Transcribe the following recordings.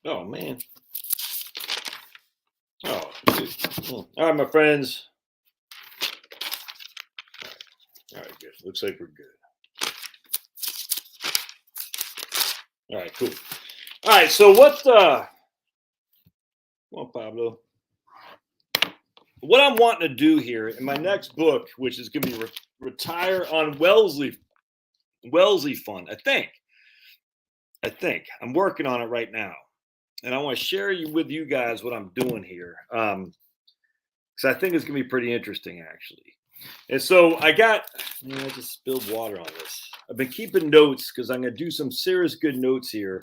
Oh, man. Oh, dude. All right, my friends. All right, good. Looks like we're good. All right, cool. All right, so what? Come on, Pablo. What I'm wanting to do here in my next book, which is going to be Retire on Wellesley Fund. I think I'm working on it right now, and I want to share with you guys what I'm doing here, because I think it's going to be pretty interesting, actually. And so I just spilled water on this. I've been keeping notes because I'm going to do some serious good notes here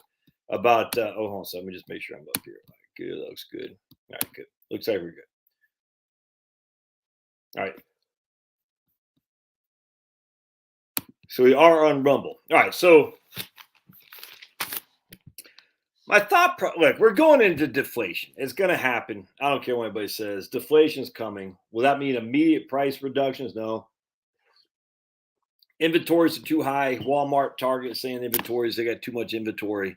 about. Hold on, so let me just make sure I'm up here. Good, looks good. All right, good. Looks like we're good. All right. So we are on Rumble. All right. So my look, we're going into deflation. It's going to happen. I don't care what anybody says. Deflation's coming. Will that mean immediate price reductions? No. Inventories are too high. Walmart, Target saying inventories, they got too much inventory.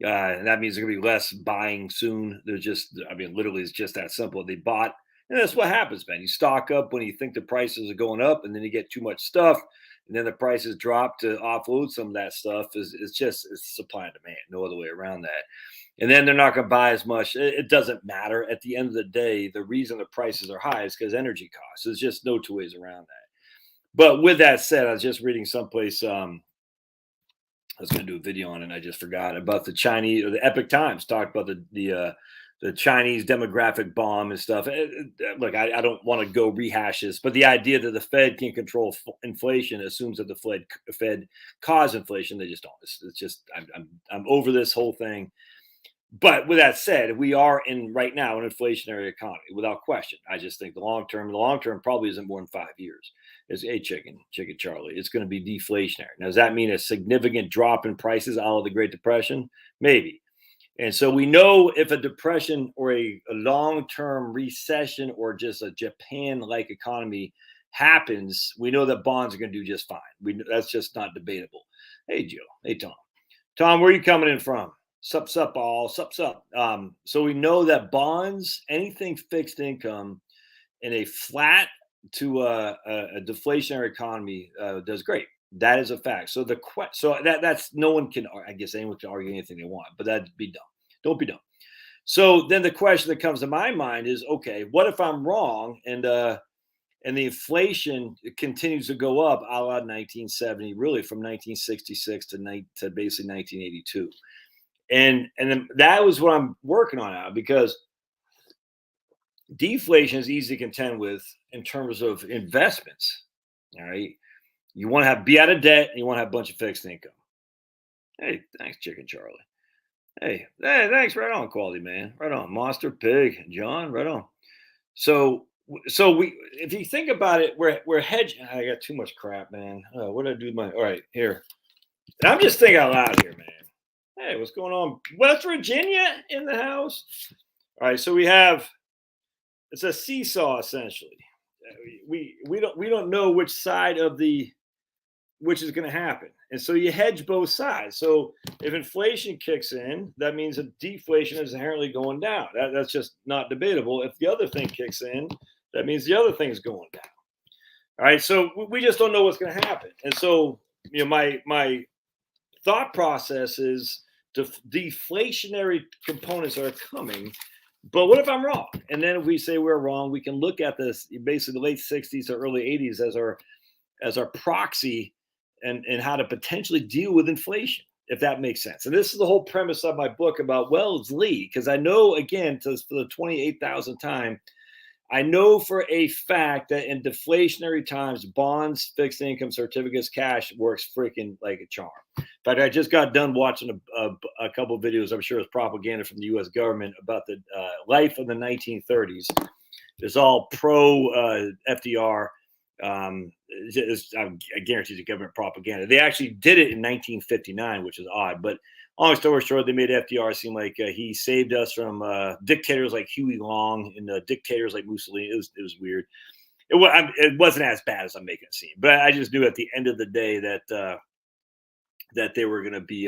And that means there's going to be less buying soon. Literally, it's just that simple. They bought, and that's what happens, man. You stock up when you think the prices are going up, and then you get too much stuff, and then the prices drop to offload some of that stuff. It's supply and demand, no other way around that. And then they're not going to buy as much. It doesn't matter. At the end of the day, the reason the prices are high is because energy costs. There's just no two ways around that. But with that said, I was just reading someplace. I was going to do a video on it, and I just forgot about the Chinese, or the Epic Times talked about the Chinese demographic bomb and stuff. Look, I don't want to go rehash this, but the idea that the Fed can control inflation assumes that the Fed caused inflation. They just don't. It's just I'm over this whole thing. But with that said, we are in right now an inflationary economy without question. I just think the long term probably isn't more than 5 years. Is a chicken Charlie. It's going to be deflationary. Now, does that mean a significant drop in prices out of the Great Depression? Maybe. And so we know if a depression or a long-term recession or just a Japan-like economy happens, we know that bonds are going to do just fine. That's just not debatable. Hey, Joe. Hey, Tom. Tom, where are you coming in from? Sup, all. Sup. So we know that bonds, anything fixed income in a flat to a deflationary economy does great. That is a fact. So that's no one can. I guess anyone can argue anything they want, but that'd be dumb. Don't be dumb. So then the question that comes to my mind is, okay, what if I'm wrong and the inflation continues to go up a la 1970, really from 1966 to basically 1982. And then that was what I'm working on now, because deflation is easy to contend with in terms of investments. All right. You want to be out of debt and you want to have a bunch of fixed income. Hey, thanks, Chicken Charlie. Hey, thanks. Right on, quality man. Right on. Monster Pig, John, right on. So if you think about it, we're hedging. I got too much crap, man. What did I do? All right, here. And I'm just thinking out loud here, man. Hey, what's going on? West Virginia in the house. All right, so it's a seesaw essentially. We don't know which side of which is going to happen, and so you hedge both sides. So if inflation kicks in, that means that deflation is inherently going down. That's just not debatable. If the other thing kicks in, that means the other thing is going down. All right, so we just don't know what's going to happen, and so my thought process is deflationary components are coming, but what if I'm wrong? And then if we say we're wrong, we can look at this basically the late 60s to early 80s as our proxy and how to potentially deal with inflation, if that makes sense. And this is the whole premise of my book about Wellesley, because I know, again, for the 28,000th time, I know for a fact that in deflationary times, bonds, fixed income, certificates, cash works freaking like a charm. In fact, I just got done watching a couple of videos, I'm sure it's propaganda from the U.S. government, about the life of the 1930s. It's all pro FDR. I guarantee the government propaganda. They actually did it in 1959, which is odd. But long story short, they made FDR seem like he saved us from dictators like Huey Long and dictators like Mussolini. It was weird. It wasn't as bad as I'm making it seem. But I just knew at the end of the day that they were going to be,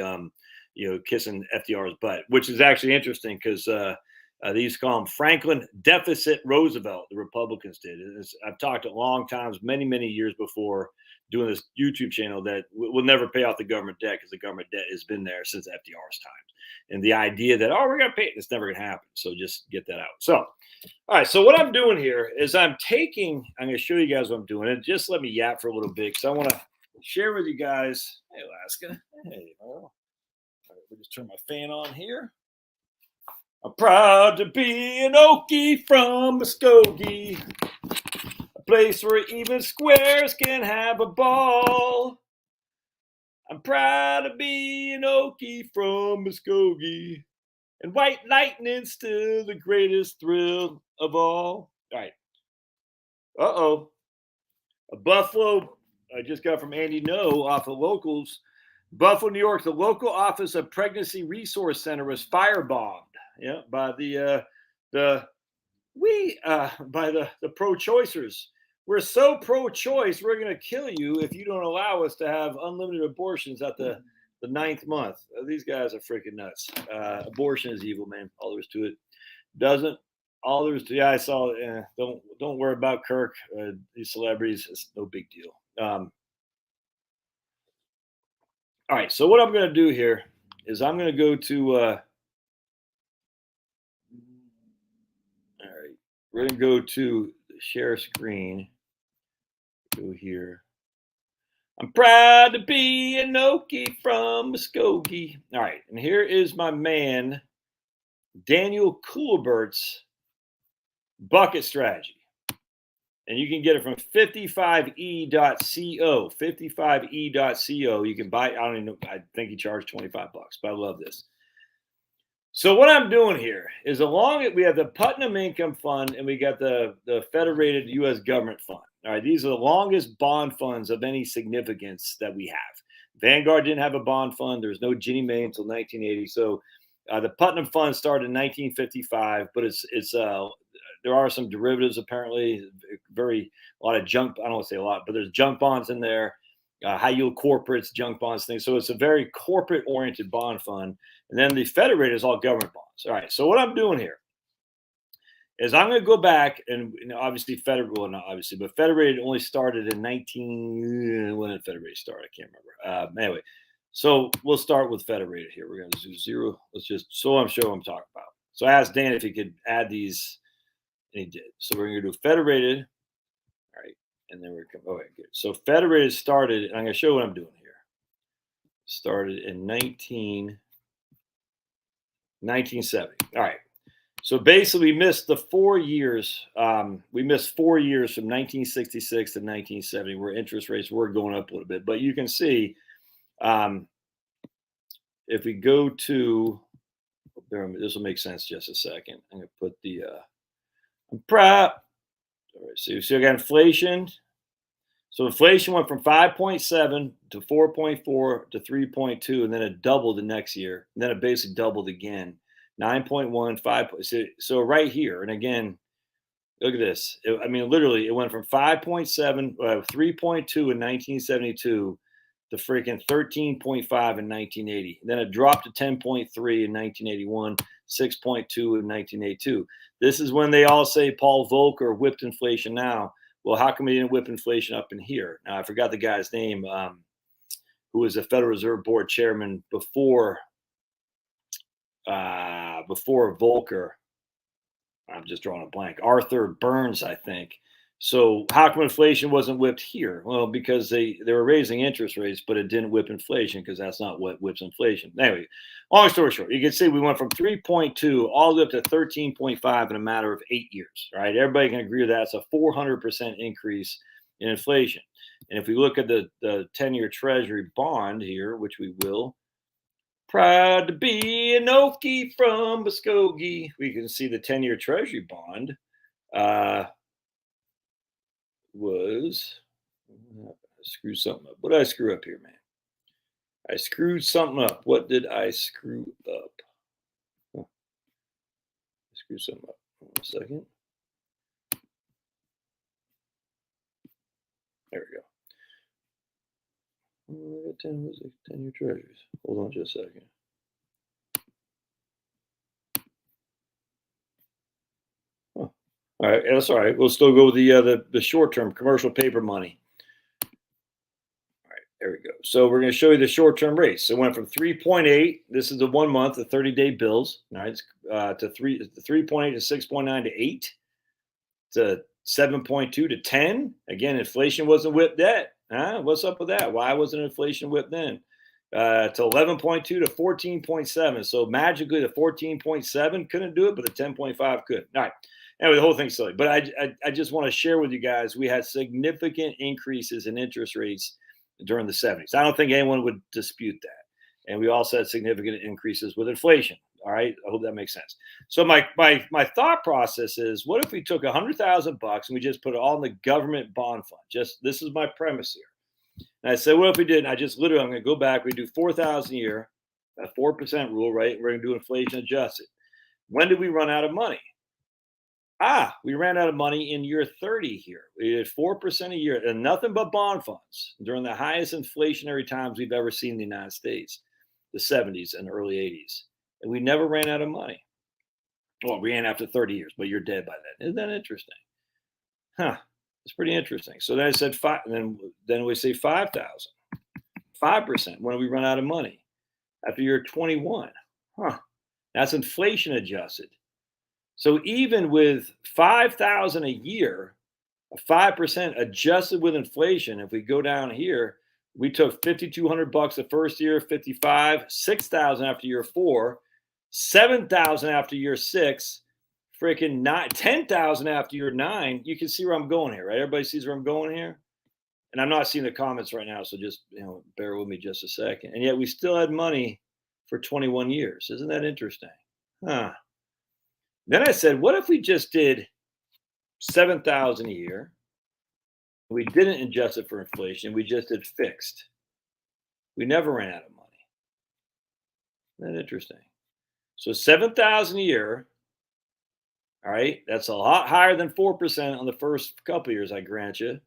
kissing FDR's butt, which is actually interesting because they used to call him Franklin Deficit Roosevelt. The Republicans did. I've talked a long times, many, many years before doing this YouTube channel that we'll never pay off the government debt because the government debt has been there since FDR's time. And the idea that, we're going to pay it, it's never going to happen. So just get that out. So, all right. So what I'm doing here is I'm going to show you guys what I'm doing. And just let me yap for a little bit because I want to share with you guys. Hey, Alaska. Hey, all right, we'll just turn my fan on here. I'm proud to be an Okie from Muskogee, a place where even squares can have a ball. I'm proud to be an Okie from Muskogee, and white lightning's still the greatest thrill of all. All right. A Buffalo, I just got from Andy No off of Locals. Buffalo, New York, the local office of Pregnancy Resource Center was firebombed. Yeah, by the pro-choicers. We're so pro-choice, we're going to kill you if you don't allow us to have unlimited abortions at the 9th month. These guys are freaking nuts. Abortion is evil, man. All there is to it. All there is to it. Yeah, I saw it. Don't worry about Kirk. These celebrities, it's no big deal. All right, so what I'm going to do here is I'm going to go to all right, we're going to go to share screen. Go here. I'm proud to be an Okie from Muskogee. All right, and here is my man, Daniel Kuhlerbert's bucket strategy. And you can get it from 55e.co. 55e.co. You can buy it. I don't even know. I think he charged $25, but I love this. So what I'm doing here is we have the Putnam Income Fund and we got the Federated U.S. Government Fund. All right, these are the longest bond funds of any significance that we have. Vanguard didn't have a bond fund. There was no Ginnie Mae until 1980. So the Putnam Fund started in 1955, but there are some derivatives apparently. A lot of junk. I don't want to say a lot, but there's junk bonds in there. High yield corporates, junk bonds, things. So it's a very corporate oriented bond fund. And then the Federated is all government bonds. All right. So what I'm doing here is I'm going to go back and obviously Federated only started in when did Federated start? I can't remember. Anyway, so we'll start with Federated here. We're going to do 0. I'm sure I'm talking about. So I asked Dan if he could add these, and he did. So we're going to do Federated. All right. And then we're going to good. So Federated started, and I'm going to show what I'm doing here. Started in 1970. All right. So basically, we missed the 4 years. We missed 4 years from 1966 to 1970, where interest rates were going up a little bit. But you can see, if we go to, this will make sense just a second. I'm going to put the, I'm proud. All right, so you see, I got inflation. So inflation went from 5.7 to 4.4 to 3.2, and then it doubled the next year. And then it basically doubled again. 9.1, 5. So right here, and again, look at this. Literally, it went from 5.7, 3.2 in 1972 to freaking 13.5 in 1980. Then it dropped to 10.3 in 1981, 6.2 in 1982. This is when they all say Paul Volcker whipped inflation now. Well, how come he didn't whip inflation up in here? Now, I forgot the guy's name, who was a Federal Reserve Board chairman before Volcker. I'm just drawing a blank. Arthur Burns, I think. So how come inflation wasn't whipped here? Well, because they were raising interest rates, but it didn't whip inflation because that's not what whips inflation. Anyway, long story short, you can see we went from 3.2 all the way up to 13.5 in a matter of 8 years. Right? Everybody can agree with that. It's a 400% increase in inflation. And if we look at the 10-year Treasury bond here, which we will, proud to be an Okie from Muskogee, we can see the 10-year Treasury bond was, I screwed something up. What did I screw up here, man? I screwed something up. What did I screw up? I screwed something up. 1 second. There we go. 10-year treasuries. Hold on just a second. All right, that's all right. We'll still go with the short term commercial paper money. There we go. So we're going to show you the short term rates. So it went from 3.8. This is the 1 month, the 30-day bills. All right, to 3.8 to 6.9 to 8 to 7.2 to 10. Again, inflation wasn't whipped yet. Huh? What's up with that? Why wasn't inflation whipped then? To 11.2 to 14.7. So magically, the 14.7 couldn't do it, but the 10.5 could. All right. Anyway, the whole thing's silly. But I just want to share with you guys, we had significant increases in interest rates during the 70s. I don't think anyone would dispute that. And we also had significant increases with inflation. All right. I hope that makes sense. So my thought process is, what if we took $100,000 and we just put it all in the government bond fund? Just this is my premise here. And I said, what if we did? And I just literally, I'm going to go back. We do 4,000 a year, a 4% rule, right? We're going to do inflation adjusted. When did we run out of money? We ran out of money in year 30 here. We did 4% a year and nothing but bond funds during the highest inflationary times we've ever seen in the United States, the 70s and early 80s. And we never ran out of money. Well, we ran after 30 years, but you're dead by then. Isn't that interesting? Huh. It's pretty interesting. So then I said five, and then we say 5,000. 5% when we run out of money after year 21. Huh. That's inflation adjusted. So even with 5,000 a year, a 5% adjusted with inflation, if we go down here, we took $5,200 the first year, 55, 6,000 after year 4, 7,000 after year 6, freaking 10,000 after year 9. You can see where I'm going here, right? Everybody sees where I'm going here. And I'm not seeing the comments right now, so just bear with me just a second. And yet we still had money for 21 years. Isn't that interesting? Huh. Then I said, what if we just did 7,000 a year? We didn't adjust it for inflation. We just did fixed. We never ran out of money. Isn't that interesting? So 7,000 a year. All right. That's a lot higher than 4% on the first couple of years, I grant you.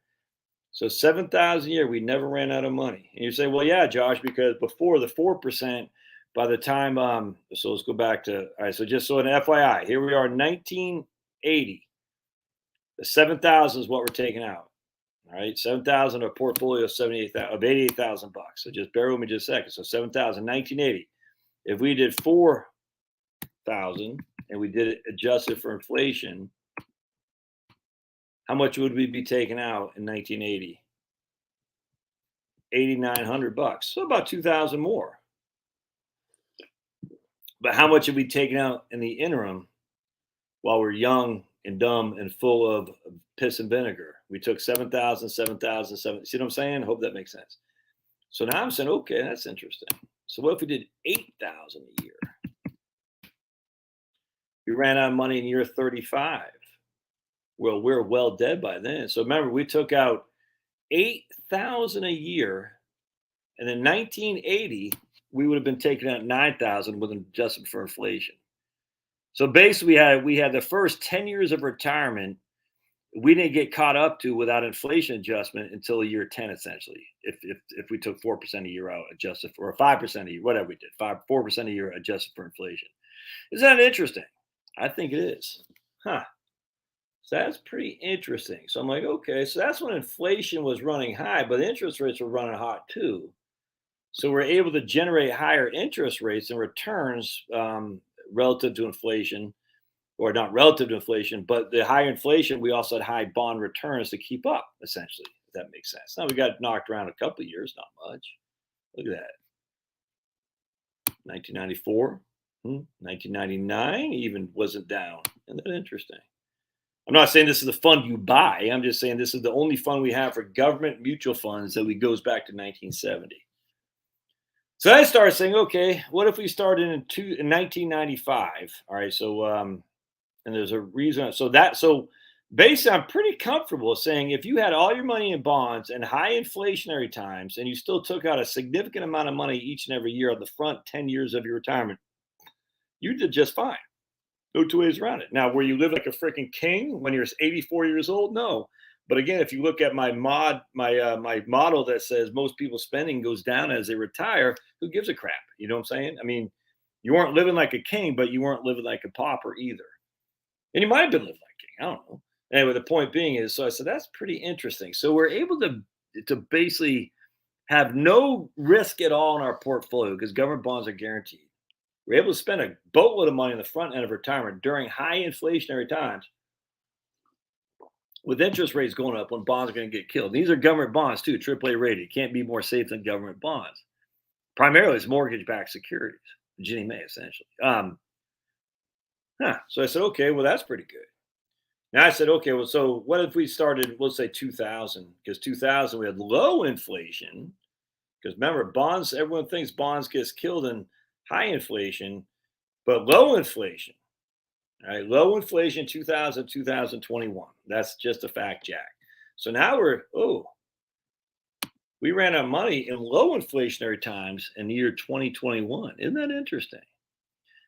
So 7,000 a year, we never ran out of money. And you say, well, yeah, Josh, because before the 4%, by the time, so let's go back to, all right, so just so an FYI, here we are in 1980. The 7,000 is what we're taking out. All right, 7,000 a portfolio of 78,000 of $88,000. So just bear with me just a second. So 7,000, 1980. If we did 4,000 and we did it adjusted for inflation, how much would we be taking out in 1980? $8,900. So about 2,000 more. But how much have we taken out in the interim while we're young and dumb and full of piss and vinegar? We took 7,000, 7,000, 7. See what I'm saying? Hope that makes sense. So now I'm saying, okay, that's interesting. So what if we did 8,000 a year? We ran out of money in year 35. Well, we're well dead by then. So remember, we took out 8,000 a year, and in 1980, we would have been taking out 9,000 with an adjustment for inflation. So basically, we had the first 10 years of retirement we didn't get caught up to without inflation adjustment until year 10, essentially. If we took 4% a year out, adjusted for, or 5% a year, whatever we did, 4% a year adjusted for inflation. Isn't that interesting? I think it is. Huh. So that's pretty interesting. So I'm like, okay, so that's when inflation was running high, but interest rates were running hot too. So we're able to generate higher interest rates and returns relative to inflation, or not relative to inflation, but the higher inflation, we also had high bond returns to keep up, essentially, if that makes sense. Now we got knocked around a couple of years, not much. Look at that. 1994, 1999 even wasn't down. Isn't that interesting? I'm not saying this is the fund you buy. I'm just saying this is the only fund we have for government mutual funds that goes back to 1970. So I started saying, okay, what if we started in 1995? All right, so and there's a reason. So basically, I'm pretty comfortable saying if you had all your money in bonds and high inflationary times, and you still took out a significant amount of money each and every year on the front 10 years of your retirement, you did just fine. No two ways around it. Now, where you live like a freaking king when you're 84 years old? No. But again, if you look at my model that says most people's spending goes down as they retire, who gives a crap? You know what I'm saying? I mean, you weren't living like a king, but you weren't living like a pauper either. And he might have been living like king. I don't know. Anyway, the point being is, so I said that's pretty interesting. So we're able to basically have no risk at all in our portfolio because government bonds are guaranteed. We're able to spend a boatload of money in the front end of retirement during high inflationary times with interest rates going up when bonds are going to get killed. These are government bonds too, AAA rated. It can't be more safe than government bonds. Primarily, it's mortgage-backed securities, Ginnie Mae essentially. So I said, okay, well that's pretty good. Now I said, okay, well, so what if we started, let's say 2000, because 2000 we had low inflation. Because remember, bonds, everyone thinks bonds gets killed in high inflation, but low inflation. All right, low inflation 2000, 2021. That's just a fact, Jack. So now we ran out of money in low inflationary times in the year 2021. Isn't that interesting?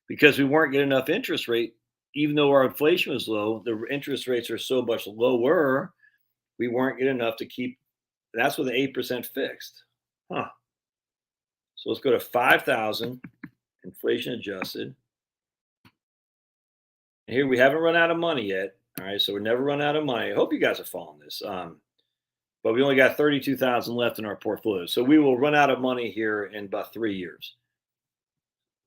Because we weren't getting enough interest rate, even though our inflation was low, the interest rates are so much lower, we weren't getting enough to keep. That's with an 8% fixed. Huh. So let's go to 5,000, inflation adjusted. And here we haven't run out of money yet. All right, so we're never run out of money. I hope you guys are following this. But we only got 32,000 left in our portfolio. So we will run out of money here in about 3 years.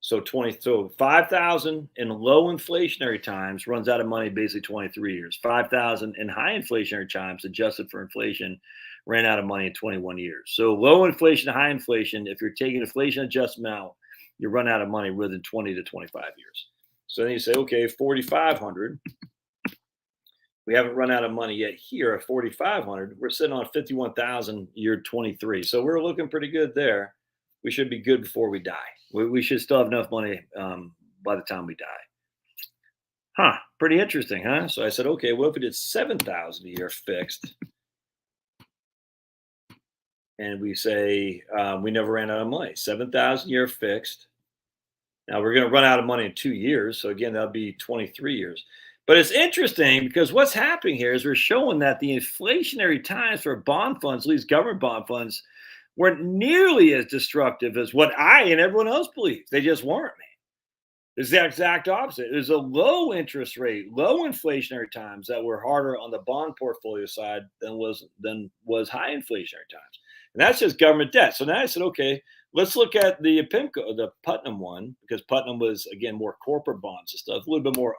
So 5,000 in low inflationary times runs out of money basically 23 years. 5,000 in high inflationary times, adjusted for inflation, ran out of money in 21 years. So low inflation, high inflation, if you're taking inflation adjustment out, you run out of money within 20 to 25 years. So then you say, okay, 4,500. We haven't run out of money yet here at 4,500. We're sitting on 51,000 year 23. So we're looking pretty good there. We should be good before we die. We should still have enough money by the time we die. Pretty interesting, huh? So I said, okay, what if we did 7,000 a year fixed? And we say we never ran out of money. 7,000 a year fixed. Now we're going to run out of money in 2 years. So again, that'll be 23 years. But it's interesting because what's happening here is we're showing that the inflationary times for bond funds, at least government bond funds, weren't nearly as destructive as what I and everyone else believes. They just weren't, man. It's the exact opposite. It was a low interest rate, low inflationary times that were harder on the bond portfolio side than was high inflationary times. And that's just government debt. So now I said, okay, let's look at the PIMCO, the Putnam one, because Putnam was, again, more corporate bonds and stuff, a little bit more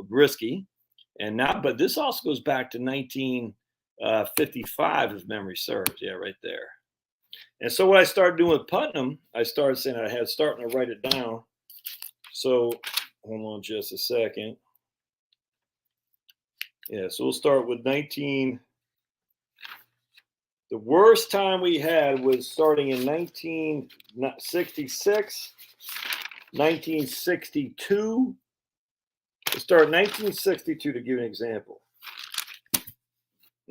risky. And now, but this also goes back to 1955, if memory serves. Yeah, right there. And so what I started doing with Putnam, I started saying I had starting to write it down. So hold on just a second. Yeah, so we'll start with the worst time we had was starting in 1966, 1962. We'll start 1962 to give you an example.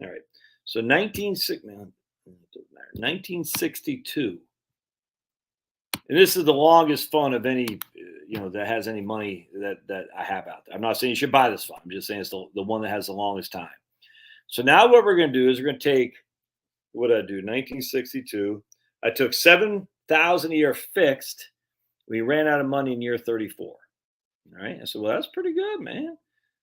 All right. So 1962. And this is the longest fund of any, that has any money that I have out there. I'm not saying you should buy this fund. I'm just saying it's the one that has the longest time. So now what we're going to do is we're going to take, what did I do? 1962. I took 7,000 a year fixed. We ran out of money in year 34. All right. I said, well, that's pretty good, man.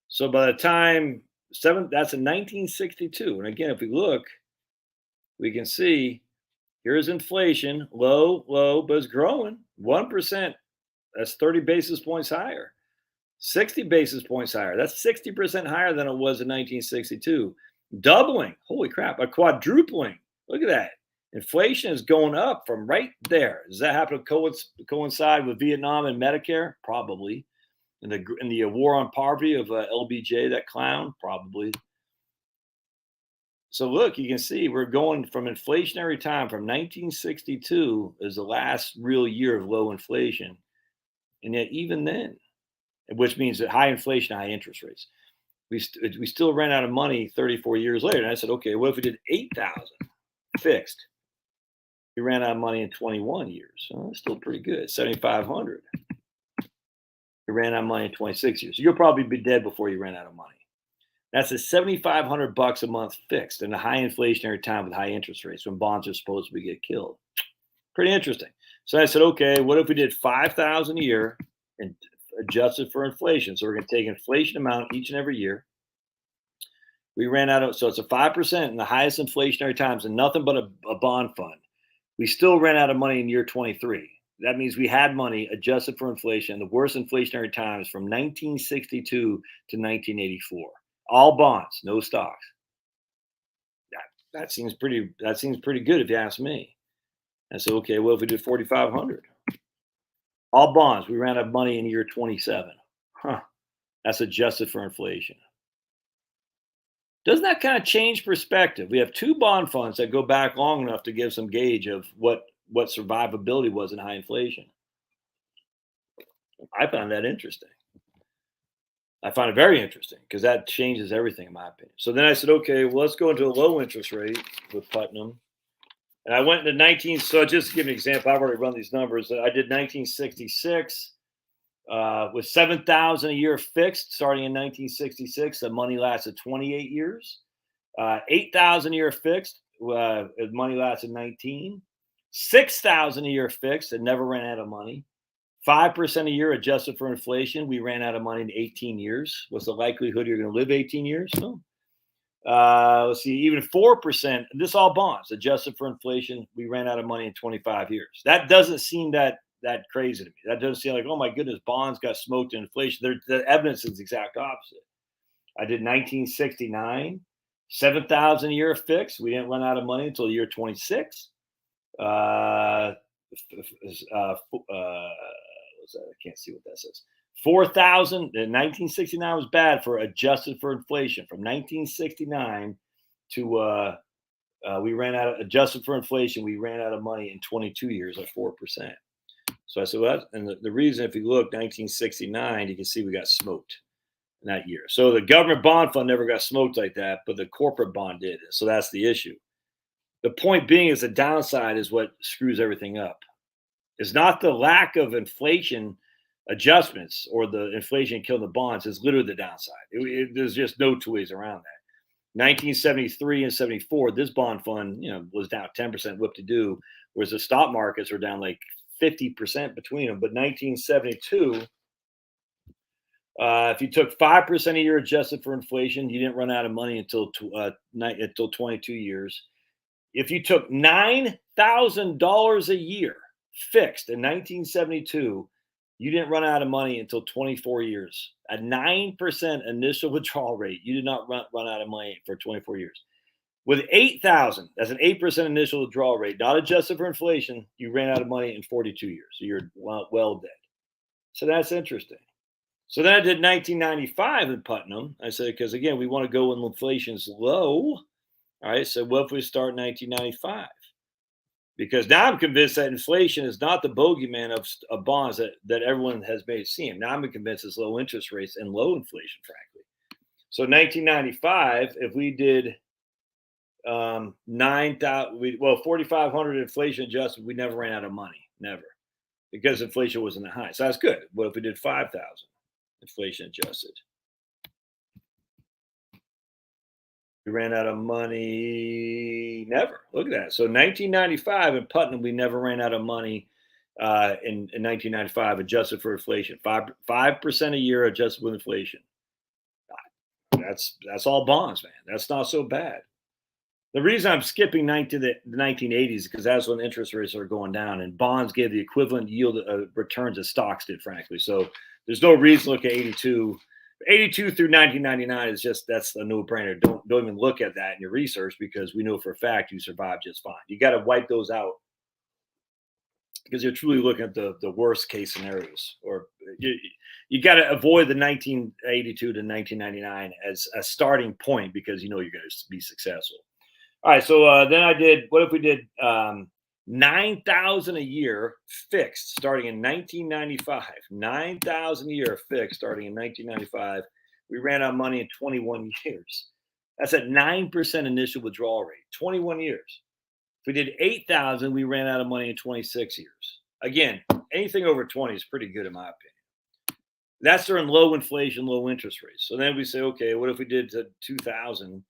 So by the time that's in 1962. And again, if we look, we can see here's inflation, low, but it's growing 1%. That's 30 basis points higher, 60 basis points higher. That's 60% higher than it was in 1962. Doubling. Holy crap. A quadrupling. Look at that. Inflation is going up from right there. Does that happen to coincide with Vietnam and Medicare? Probably. In the war on poverty of LBJ, that clown? Probably. So look, you can see we're going from inflationary time from 1962 is the last real year of low inflation. And yet even then, which means that high inflation, high interest rates, we still ran out of money 34 years later. And I said, okay, what if we did 8,000 fixed? We ran out of money in 21 years. So that's still pretty good. 7,500. We ran out of money in 26 years. So you'll probably be dead before you ran out of money. That's a $7,500 a month fixed in a high inflationary time with high interest rates when bonds are supposed to get killed. Pretty interesting. So I said, okay, what if we did 5,000 a year adjusted for inflation. So we're going to take inflation amount each and every year. We ran out of, so it's a 5% in the highest inflationary times and nothing but a bond fund. We still ran out of money in year 23. That means we had money adjusted for inflation, the worst inflationary times from 1962 to 1984. All bonds, no stocks. That seems pretty good if you ask me. And so, okay, well, if we did 4,500, all bonds, we ran out of money in year 27. That's adjusted for inflation. Doesn't that kind of change perspective? We have two bond funds that go back long enough to give some gauge of what survivability was in high inflation. I found that interesting. I find it very interesting because that changes everything in my opinion. So then I said, okay, well, let's go into a low interest rate with Putnam. And I went into so just to give an example, I've already run these numbers. I did 1966 with 7,000 a year fixed starting in 1966. The money lasted 28 years. 8,000 a year fixed. Money lasted 19. 6,000 a year fixed and never ran out of money. 5% a year adjusted for inflation. We ran out of money in 18 years. What's the likelihood you're going to live 18 years? No. Let's see, even 4%. This all bonds adjusted for inflation. We ran out of money in 25 years. That doesn't seem that crazy to me. That doesn't seem like, oh my goodness, bonds got smoked in inflation. The evidence is the exact opposite. I did 1969, 7,000 a year fixed. We didn't run out of money until year 26. I can't see what that says. 4,000 in 1969 was bad for adjusted for inflation. From 1969 to we ran out of adjusted for inflation. We ran out of money in 22 years at 4%. So I said, well, and the reason, if you look, 1969, you can see we got smoked in that year. So the government bond fund never got smoked like that, but the corporate bond did. So that's the issue. The point being is the downside is what screws everything up. It's not the lack of inflation adjustments or the inflation killing the bonds. Is literally the downside. There's just no two ways around that. 1973 and 74, this bond fund, was down 10% whip to do, whereas the stock markets are down like 50% between them. But 1972, if you took 5% a year adjusted for inflation, you didn't run out of money until 22 years. If you took $9,000 a year fixed in 1972, you didn't run out of money until 24 years. A 9% initial withdrawal rate, you did not run out of money for 24 years. With 8,000, that's an 8% initial withdrawal rate, not adjusted for inflation, you ran out of money in 42 years. So you're well dead. So that's interesting. So then I did 1995 in Putnam. I said, because again, we want to go when inflation's low. All right, so what if we start in 1995? Because now I'm convinced that inflation is not the bogeyman of bonds that everyone has made it seem. Now I'm convinced it's low interest rates and low inflation, frankly. So 1995, if we did 4,500 inflation adjusted, we never ran out of money, never, because inflation wasn't that high. So that's good. What if we did 5,000 inflation adjusted? We ran out of money, never. Look at that. So 1995 in Putnam, we never ran out of money in 1995 adjusted for inflation. 5% a year adjusted with inflation. That's all bonds, man. That's not so bad. The reason I'm skipping the 1980s is because that's when interest rates are going down, and bonds gave the equivalent yield returns as stocks did, frankly. So there's no reason to look at 82 through 1999 is that's a no-brainer. Don't even look at that in your research, because we know for a fact you survived just fine. You got to wipe those out because you're truly looking at the worst case scenarios, or you got to avoid the 1982 to 1999 as a starting point, because you're going to be successful. All right, so then I did. What if we did 9,000 a year fixed starting in 1995? 9,000 a year fixed starting in 1995. We ran out of money in 21 years. That's a 9% initial withdrawal rate. 21 years. If we did 8,000, we ran out of money in 26 years. Again, anything over 20 is pretty good in my opinion. That's during low inflation, low interest rates. So then we say, okay, what if we did to 2,000?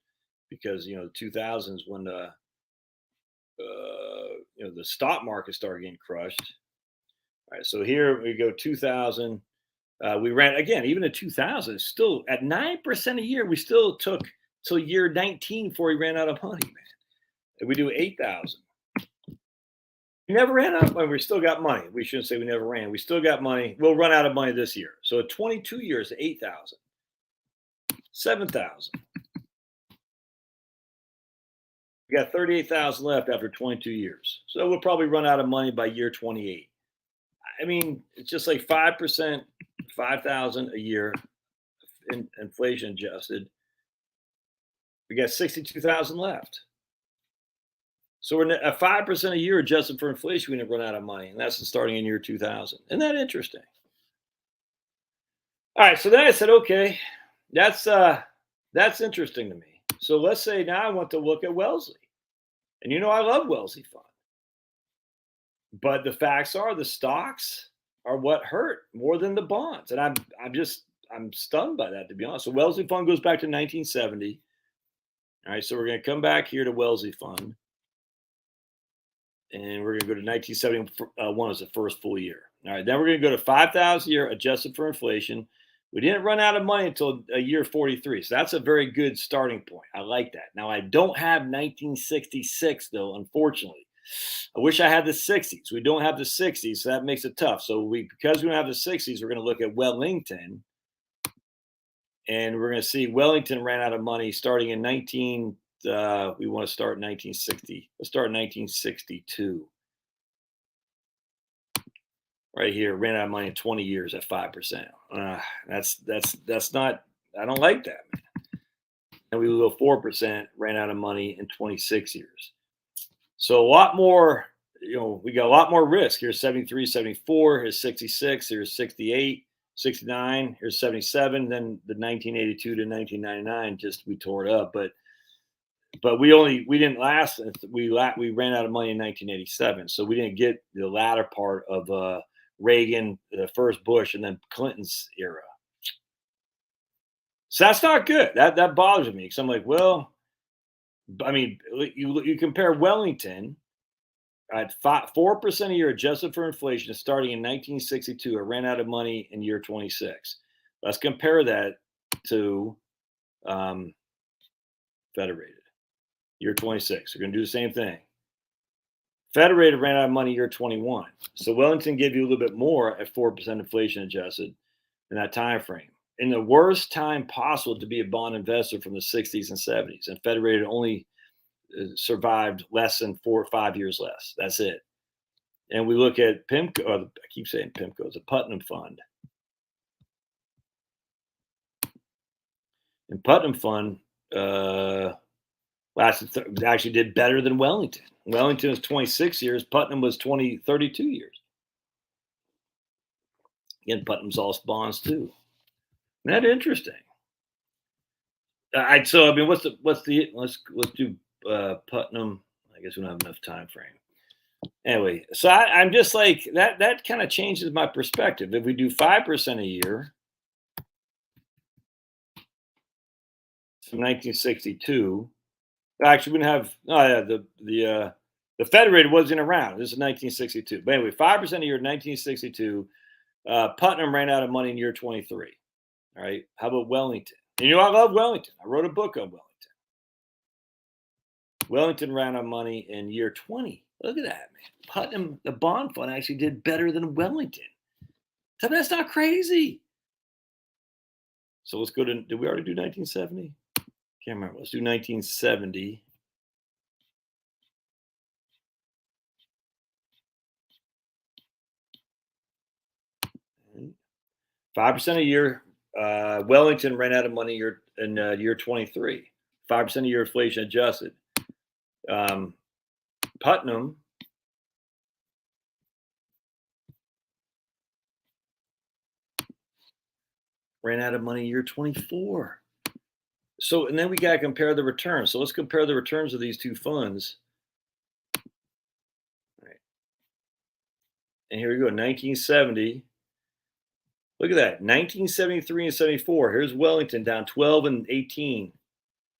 Because 2000 is when the stock market started getting crushed. All right, so here we go 2000. We ran again, even in 2000, still at 9% a year. We still took till year 19 before we ran out of money, man. And we do 8,000. We never ran out of money. We still got money. We shouldn't say we never ran. We still got money. We'll run out of money this year. So at 22 years, 8,000, 7,000. We got 38,000 left after 22 years. So we'll probably run out of money by year 28. I mean, it's just like 5%, 5,000 a year, inflation adjusted. We got 62,000 left. So we're at 5% a year adjusted for inflation. We never run out of money, and that's starting in year 2000. Isn't that interesting? All right, so then I said, okay, that's interesting to me. So let's say now I want to look at Wellesley, and I love Wellesley Fund, but the facts are the stocks are what hurt more than the bonds, and I'm stunned by that, to be honest. So Wellesley Fund goes back to 1970. All right, so we're going to come back here to Wellesley Fund. And we're going to go to 1971 as the first full year. All right, then we're going to go to 5,000 a year adjusted for inflation. We didn't run out of money until year 43. So that's a very good starting point. I like that. Now, I don't have 1966, though, unfortunately. I wish I had the 60s. We don't have the 60s, so that makes it tough. So because we don't have the 60s, we're going to look at Wellington. And we're going to see Wellington ran out of money starting in we want to start in 1960. Let's start in 1962. Right here, ran out of money in 20 years at 5%. That's not. I don't like that, man. And we go 4%, ran out of money in 26 years. So a lot more. We got a lot more risk. Here's 73, 74. Here's 66. Here's 68, 69. Here's 77. Then the 1982 to 1999, we tore it up, but we didn't last. We ran out of money in 1987, so we didn't get the latter part of Reagan, the first Bush, and then Clinton's era. So that's not good. That bothers me because I'm like, well, I mean, you compare Wellington at 4% a year adjusted for inflation, starting in 1962. It ran out of money in year 26. Let's compare that to Federated. Year 26. We're going to do the same thing. Federated ran out of money year 21. So Wellington gave you a little bit more at 4% inflation adjusted in that time frame. In the worst time possible to be a bond investor from the 60s and 70s. And Federated only survived less than 4 or 5 years less. That's it. And we look at PIMCO, I keep saying PIMCO, it's a Putnam fund. And Putnam fund, actually did better than Wellington. Wellington was 26 years. Putnam was 32 years. Again, Putnam's all bonds too. Isn't that interesting? Let's do Putnam. I guess we don't have enough time frame. Anyway, so I'm just like that kind of changes my perspective. If we do 5% a year from 1962. Actually, we didn't have the Federated wasn't around. This is 1962. But anyway, 5% a year in 1962. Putnam ran out of money in year 23. All right. How about Wellington? And I love Wellington. I wrote a book on Wellington. Wellington ran out of money in year 20. Look at that, man. Putnam, the bond fund, actually did better than Wellington. So that's not crazy. So let's go to, did we already do 1970? Can't remember. Let's do 1970. And 5% a year. Wellington ran out of money in year 23. 5% a year inflation adjusted. Putnam ran out of money year 24. So, and then we got to compare the returns. So let's compare the returns of these two funds. All right. And here we go, 1970. Look at that, 1973 and 74. Here's Wellington down 12 and 18,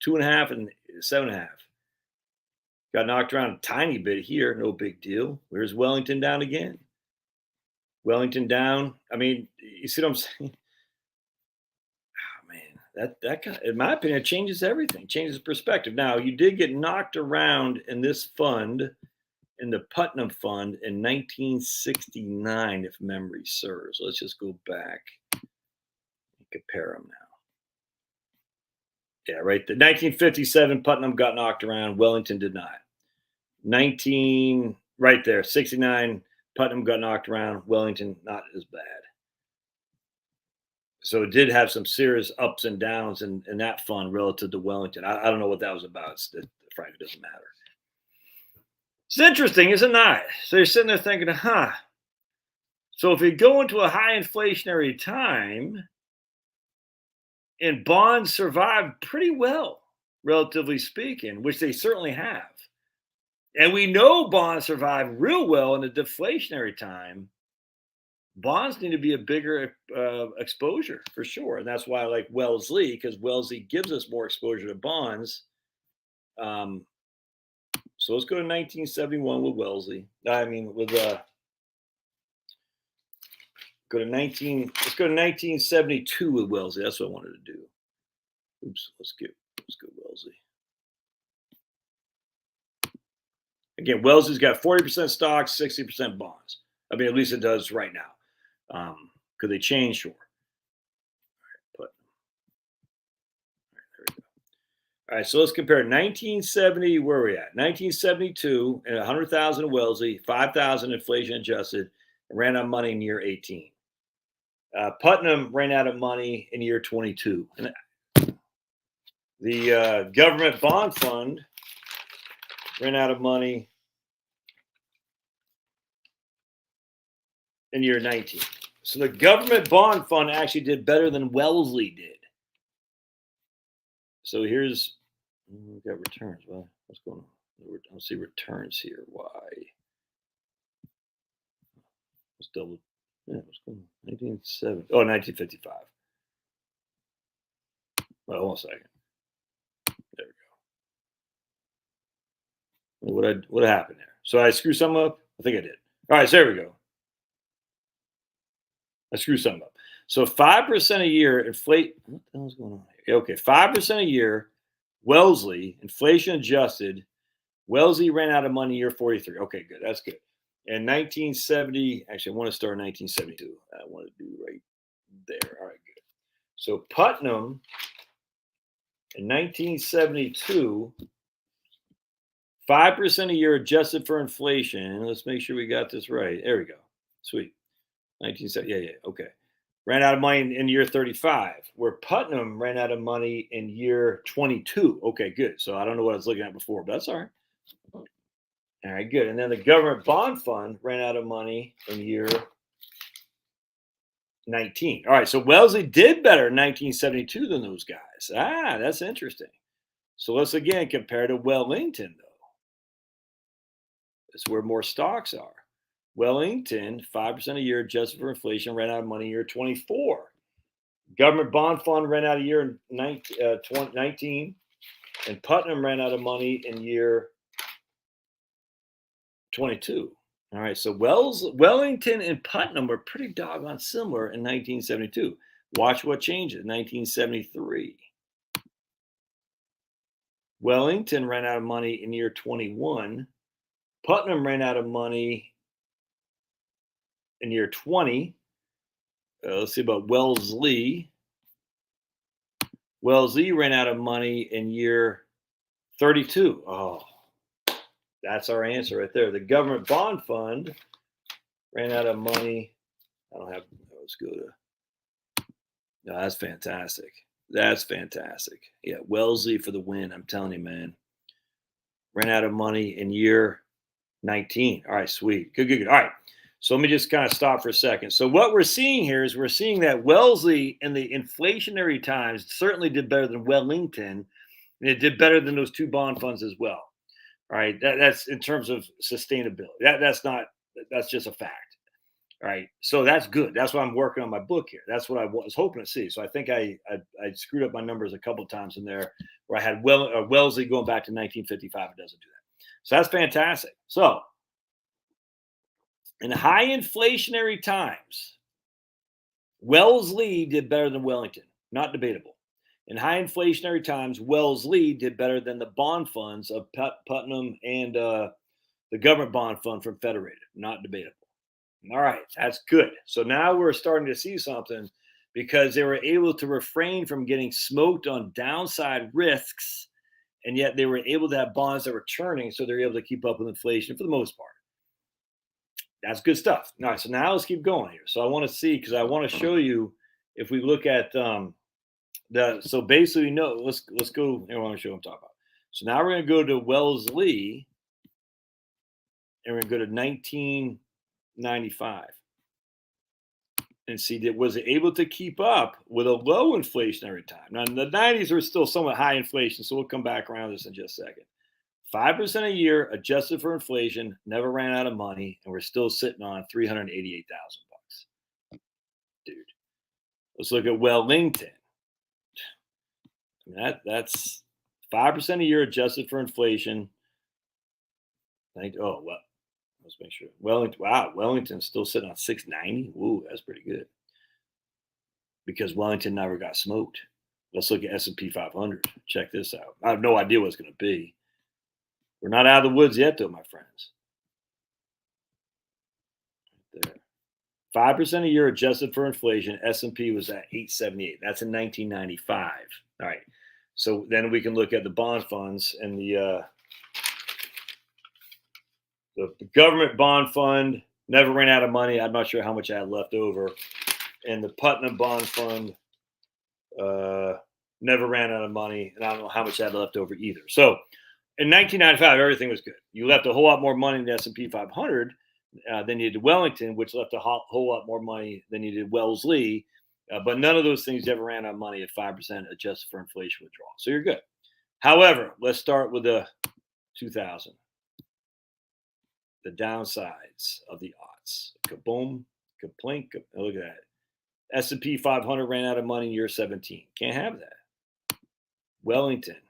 2.5 and 7.5. Got knocked around a tiny bit here, no big deal. Where's Wellington down again? Wellington down. I mean, you see what I'm saying? Oh, man, that kind of, in my opinion, it changes everything, changes perspective. Now, you did get knocked around in this fund, in the Putnam Fund in 1969, if memory serves. Let's just go back and compare them now. Yeah, right. The 1957 Putnam got knocked around. Wellington did not. 19 right there. 69 Putnam got knocked around. Wellington not as bad. So it did have some serious ups and downs in that fund relative to Wellington. I don't know what that was about. Frankly, it doesn't matter. It's interesting, isn't it? So you're sitting there thinking, huh? So if you go into a high inflationary time, and bonds survived pretty well, relatively speaking, which they certainly have. And we know bonds survive real well in a deflationary time. Bonds need to be a bigger exposure for sure. And that's why I like Wellesley, because Wellesley gives us more exposure to bonds. So let's go to 1971 with Wellesley. Go to 1972 with Wellesley. That's what I wanted to do. Oops, let's go Wellesley. Again, Wellesley's got 40% stocks, 60% bonds. I mean, at least it does right now. Could they change? Sure. All right, there we go. All right, so let's compare 1970. Where are we at? 1972 and 100,000 of Wellesley, 5,000 inflation adjusted, and ran out of money in year 18. Putnam ran out of money in year 22. And the government bond fund ran out of money in year 19. So the government bond fund actually did better than Wellesley did. So here's, we've got returns. Well, what's going on? I don't see returns here. Why? Let's double. Yeah, what's going on? 1970. Oh, 1955. Well, 1 second. There we go. What happened there? So I screwed something up? I think I did. All right, so there we go. I screwed something up. So 5% a year inflate. What the hell is going on here? Okay, 5% a year. Wellesley, inflation adjusted. Wellesley ran out of money year 43. Okay, good. That's good. And 1970, actually, I want to start 1972. I want to do right there. All right, good. So Putnam in 1972, 5% a year adjusted for inflation. Let's make sure we got this right. There we go. Sweet. 1970. Yeah. Okay. Ran out of money in year 35, where Putnam ran out of money in year 22. Okay, good. So I don't know what I was looking at before, but that's all right. All right, good. And then the government bond fund ran out of money in year 19. All right, so Wellesley did better in 1972 than those guys. That's interesting. So let's again compare to Wellington, though. It's where more stocks are. Wellington, 5% a year adjusted for inflation, ran out of money in year 24. Government bond fund ran out of year in 19, and Putnam ran out of money in year 22. All right, so Wellington and Putnam were pretty doggone similar in 1972. Watch what changes in 1973. Wellington ran out of money in year 21. Putnam ran out of money in year 20. Let's see about Wellesley. Wellesley ran out of money in year 32. Oh, that's our answer right there. The government bond fund ran out of money. I don't have, let's go to, no, that's fantastic. That's fantastic. Yeah, Wellesley for the win. I'm telling you, man. Ran out of money in year 19. All right, sweet. Good. All right. So let me just kind of stop for a second. So what we're seeing here is we're seeing that Wellesley in the inflationary times certainly did better than Wellington, and it did better than those two bond funds as well. All right, that's in terms of sustainability. That's just a fact. All right, so that's good. That's why I'm working on my book here. That's what I was hoping to see. So I think I screwed up my numbers a couple of times in there where I had Wellesley going back to 1955. It doesn't do that. So that's fantastic. So in high inflationary times, Wellesley did better than Wellington, not debatable. In high inflationary times, Wellesley did better than the bond funds of Putnam and the government bond fund from Federated, not debatable. All right, that's good. So now we're starting to see something because they were able to refrain from getting smoked on downside risks, and yet they were able to have bonds that were turning, so they're able to keep up with inflation for the most part. That's good stuff. All right, so now let's keep going here. So I want to see because I want to show you if we look at so basically no, let's go. I want to show what I'm talking about. So now we're going to go to Wellesley, and we're going to go to 1995 and see that was it able to keep up with a low inflationary time. Now in the 90s were still somewhat high inflation, so we'll come back around this in just a second. 5% a year adjusted for inflation, never ran out of money, and we're still sitting on $388,000. Dude. Let's look at Wellington. That's 5% a year adjusted for inflation. Let's make sure. Wellington's still sitting on 690. Ooh, that's pretty good. Because Wellington never got smoked. Let's look at S&P 500. Check this out. I have no idea what it's going to be. We're not out of the woods yet, though, my friends. Right there. 5% a year adjusted for inflation. S&P was at 878. That's in 1995. All right. So then we can look at the bond funds and the government bond fund never ran out of money. I'm not sure how much I had left over. And the Putnam bond fund never ran out of money. And I don't know how much I had left over either. So in 1995, everything was good. You left a whole lot more money in the S&P 500 than you did Wellington, which left a whole lot more money than you did Wellesley. But none of those things ever ran out of money at 5% adjusted for inflation withdrawal. So you're good. However, let's start with the 2000. The downsides of the odds. Kaboom, kaplink. Look at that. S&P 500 ran out of money in year 17. Can't have that. Wellington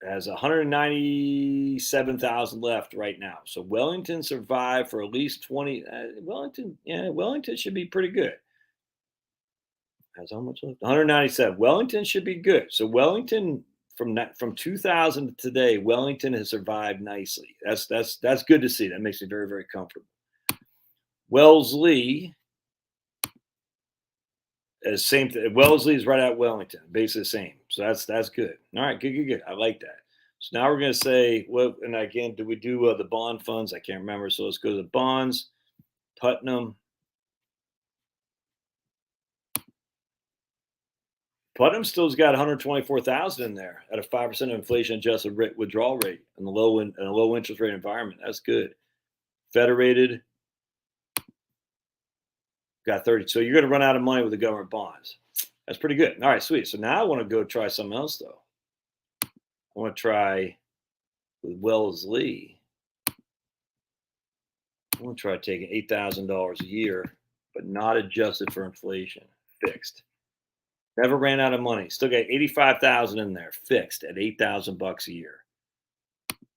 has 197,000 left right now. So Wellington survived for at least 20. Wellington should be pretty good. Has how much left? 197. Wellington should be good. So Wellington from 2000 to today, Wellington has survived nicely. That's good to see. That makes me very, very comfortable. Wellesley is same thing. Wellesley is right at Wellington, basically the same. So that's good. All right, good. I like that. So now we're going to say, well, and again, do we do the bond funds? I can't remember. So let's go to the bonds. Putnam still's got 124,000 in there at a 5% inflation adjusted withdrawal rate in a low interest rate environment. That's good. Federated got 30. So you're going to run out of money with the government bonds. That's pretty good. All right, sweet. So now I want to go try something else, though. I want to try with Wellesley. I want to try taking $8,000 a year, but not adjusted for inflation, fixed. Never ran out of money. Still got 85,000 in there, fixed at $8,000 a year.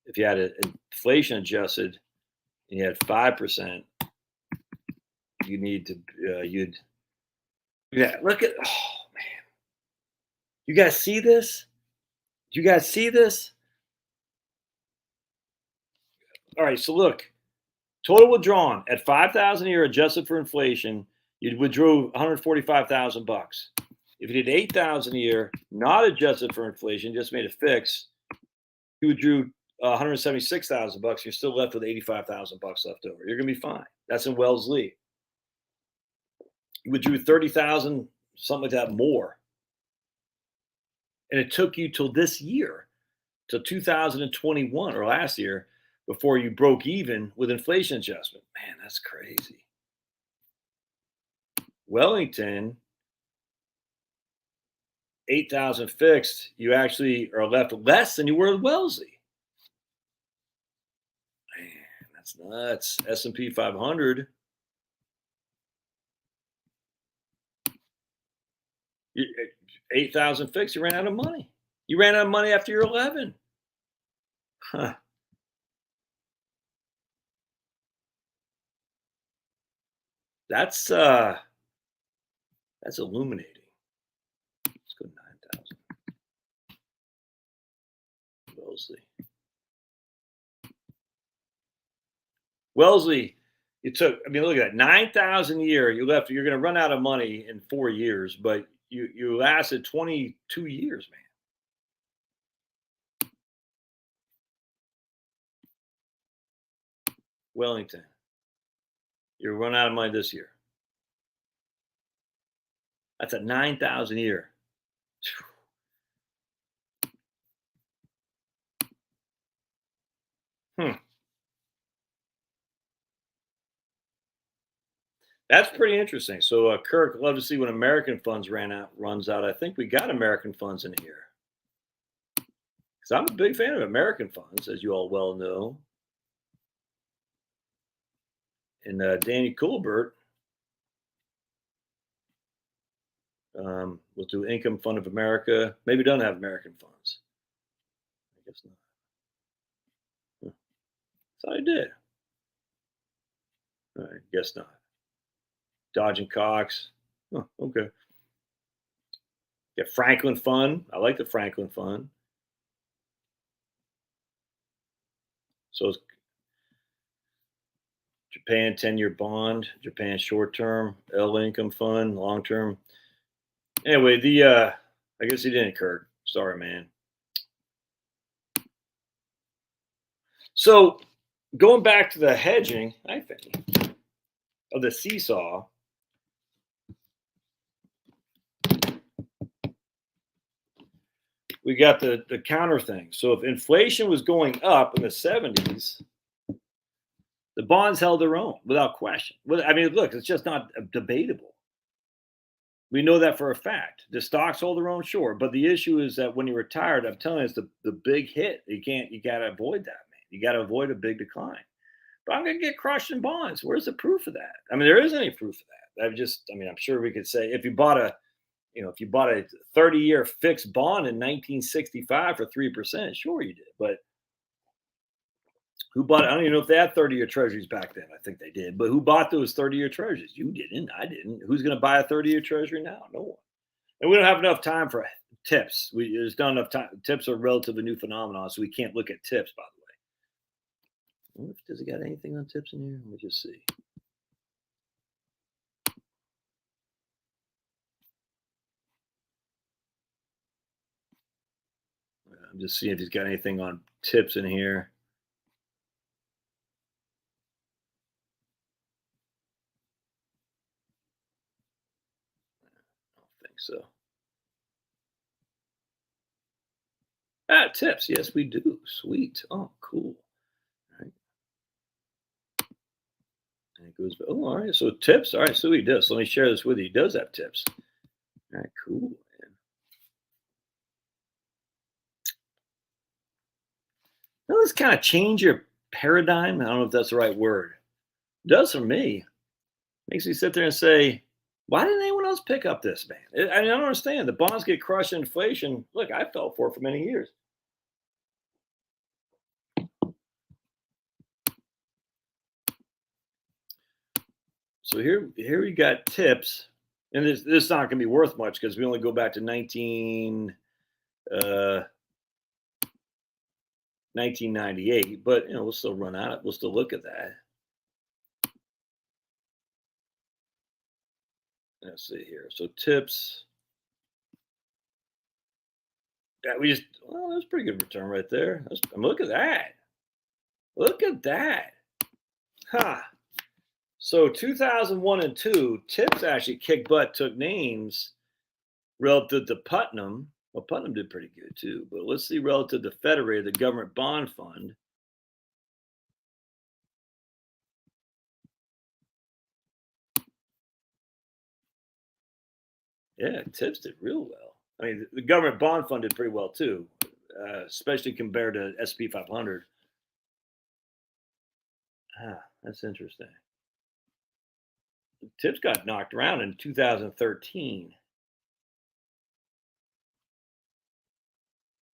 If you had an inflation adjusted and you had 5%, you need to look at, oh man, you guys see this? Do you guys see this? All right, so look, total withdrawn at 5,000 a year adjusted for inflation, you'd withdraw $145,000. If you did 8,000 a year, not adjusted for inflation, just made a fix, you withdrew $176,000. You're still left with $85,000 left over. You're gonna be fine. That's in Wellesley. You withdrew 30,000, something like that, more, and it took you till this year, till 2021 or last year, before you broke even with inflation adjustment. Man, that's crazy. Wellington. 8,000 fixed, you actually are left less than you were with Wellesley. Man, that's nuts. S&P 500. 8,000 fixed, you ran out of money. You ran out of money after year 11. Huh. That's uh that's illuminating. Let's go 9,000. Wellesley. Wellesley, you took, I mean, look at that, 9,000 a year. You left, you're gonna run out of money in 4 years, but you lasted 22 years, man. Wellington. You're run out of money this year. That's a 9,000 a year. Hmm. That's pretty interesting. So, Kirk, love to see when American funds runs out. I think we got American funds in here because I'm a big fan of American funds, as you all well know. And Danny Coolbert will do Income Fund of America. Maybe doesn't have American funds. I guess not. Huh. Thought I did. All right, guess not. Dodge and Cox. Huh, okay. Get Franklin Fund. I like the Franklin Fund. So it's Japan 10-year bond, Japan short term, L income fund, long term. Anyway, the I guess he didn't, Kirk. Sorry, man. So going back to the hedging, I think, of the seesaw, we got the counter thing. So if inflation was going up in the 70s, the bonds held their own without question. I mean, look, it's just not debatable. We know that for a fact. The stocks hold their own, sure, but the issue is that when you're retired, I'm telling you, it's the big hit. You got to avoid that, man. You got to avoid a big decline. But I'm going to get crushed in bonds. Where's the proof of that? I mean, there isn't any proof of that. I mean, I'm sure we could say if you bought a 30-year fixed bond in 1965 for 3%, sure you did. But who bought? I don't even know if they had 30-year treasuries back then. I think they did. But who bought those 30-year treasuries? You didn't. I didn't. Who's going to buy a 30-year treasury now? No one. And we don't have enough time for tips. There's not enough time. Tips are a relatively new phenomenon, so we can't look at tips, by the way. Does it got anything on tips in here? Let me just see. I'm just seeing if he's got anything on tips in here. I don't think so. Tips. Yes, we do. Sweet. Oh, cool. All right. And it goes, oh, all right. So tips. All right. So he does. So let me share this with you. He does have tips. All right. Cool. Man. Now, let's kind of change your paradigm. I don't know if that's the right word. It does for me. Makes me sit there and say, why didn't anyone else pick up this, man? I don't understand. The bonds get crushed in inflation. Look, I fell for it for many years. So here we got tips, and this is not going to be worth much because we only go back to 1998. But we'll still run out of. We'll still look at that. Let's see here. So tips. Yeah, that's a pretty good return right there. Look at that. Look at that. Ha. Huh. So 2001 and 2, tips actually kicked butt, took names relative to Putnam. Well, Putnam did pretty good too, but let's see relative to Federated, the government bond fund. Yeah, tips did real well. I mean, the government bond fund did pretty well too, especially compared to SP 500. That's interesting. Tips got knocked around in 2013.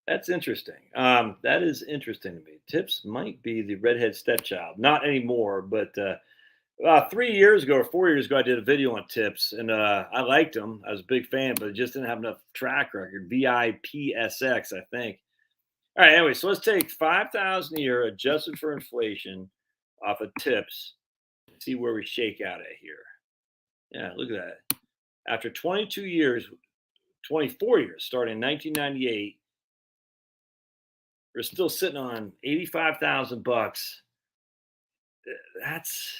That's interesting. That is interesting to me. Tips might be the redhead stepchild. Not anymore, but 3 years ago or 4 years ago, I did a video on tips, and I liked them. I was a big fan, but it just didn't have enough track record. VIPSX, I think. All right. Anyway, so let's take 5,000 a year adjusted for inflation off of tips. See where we shake out at here. Yeah, look at that. After 22 years, 24 years, starting in 1998, we're still sitting on 85,000 bucks. That's,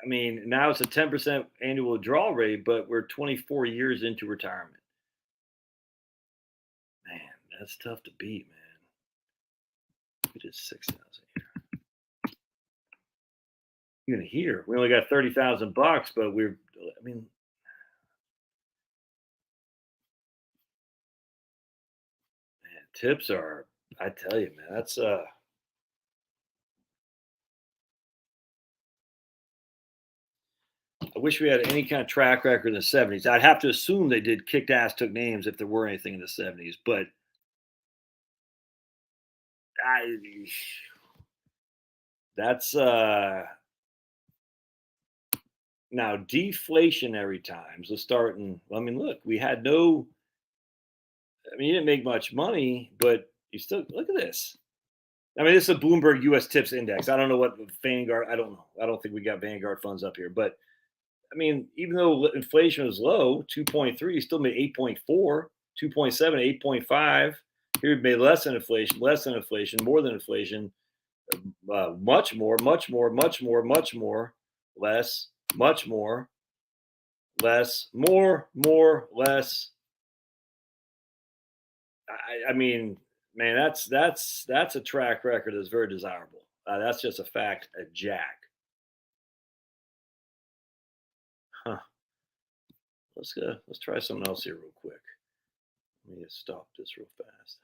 I mean, now it's a 10% annual withdrawal rate, but we're 24 years into retirement. Man, that's tough to beat, man. We did 6,000 here. Even here, we only got 30,000 bucks, but I mean, man, tips are, I tell you, man, that's, I wish we had any kind of track record in the 70s. I'd have to assume they did kicked ass, took names if there were anything in the 70s, but I, that's, now deflationary times. Let's start in, I mean, look, we had no, I mean, you didn't make much money, but you still, look at this. I mean, this is a Bloomberg US Tips Index. I don't know what Vanguard, I don't know. I don't think we got Vanguard funds up here, but I mean, even though inflation was low, 2.3, you still made 8.4, 2.7, 8.5. Here we made less than inflation, more than inflation, much more, much more, much more, much more, less, much more, less, more, less. I mean, man, that's a track record that's very desirable. That's just a fact, a jack. Huh. Let's try something else here real quick. Let me just stop this real fast.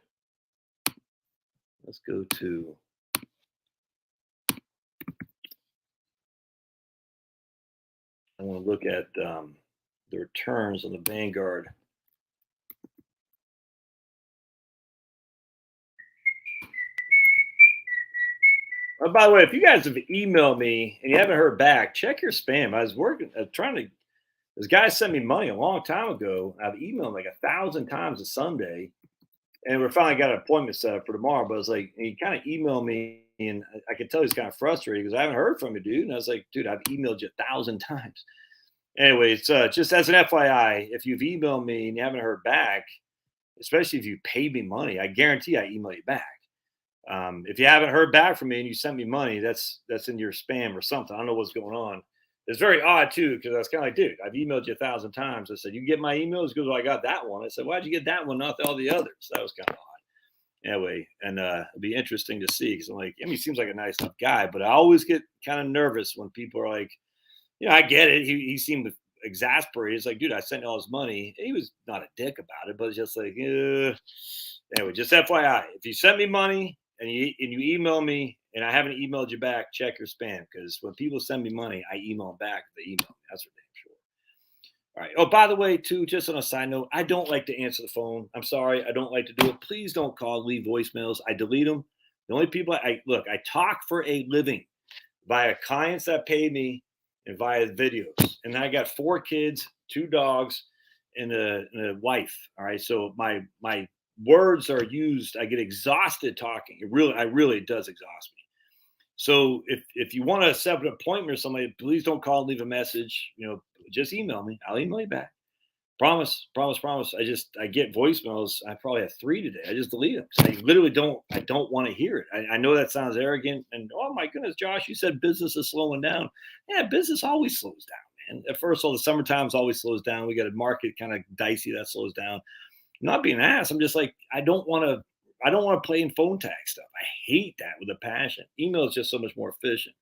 Let's go to, I want to look at the returns on the Vanguard. Oh, by the way, if you guys have emailed me and you haven't heard back, check your spam. I was working, trying to. This guy sent me money a long time ago. I've emailed him like 1,000 times a Sunday, and we finally got an appointment set up for tomorrow. But I was like, and he kind of emailed me, and I could tell he's kind of frustrated because I haven't heard from you, dude. And I was like, dude, I've emailed you 1,000 times. Anyway, it's just as an FYI, if you've emailed me and you haven't heard back, especially if you paid me money, I guarantee I email you back. If you haven't heard back from me and you sent me money, that's in your spam or something. I don't know what's going on. It's very odd too, because I was kind of like, dude, I've emailed you 1,000 times. I said, you get my emails? He goes, well, I got that one. I said, why'd you get that one, not all the others? That was kind of odd. Anyway, and it'd be interesting to see because I'm like, I mean, he seems like a nice enough guy, but I always get kind of nervous when people are like, I get it. He seemed exasperated. It's like, dude, I sent you all his money. He was not a dick about it, but it's just like, anyway, just FYI, if you sent me money and you email me and I haven't emailed you back, check your spam because when people send me money, I email them back. They email me. That's for damn sure. All right. Oh, by the way, too, just on a side note, I don't like to answer the phone. I'm sorry, I don't like to do it. Please don't call, leave voicemails. I delete them. The only people I look, I talk for a living via clients that pay me and via videos. And I got 4 kids, 2 dogs, and a wife. All right. So my words are used. I get exhausted talking. I really does exhaust me. So if you want to set up an appointment or somebody, please don't call and leave a message. Just email me. I'll email you back. Promise, promise, promise. I get voicemails. I probably have 3 today. I just delete them. I literally don't. I don't want to hear it. I know that sounds arrogant. And oh my goodness, Josh, you said business is slowing down. Yeah, business always slows down, man. At first, all the summertime's always slows down. We got a market kind of dicey that slows down. I'm not being an ass. I'm just like I don't want to. I don't want to play in phone tag stuff. I hate that with a passion. Email is just so much more efficient.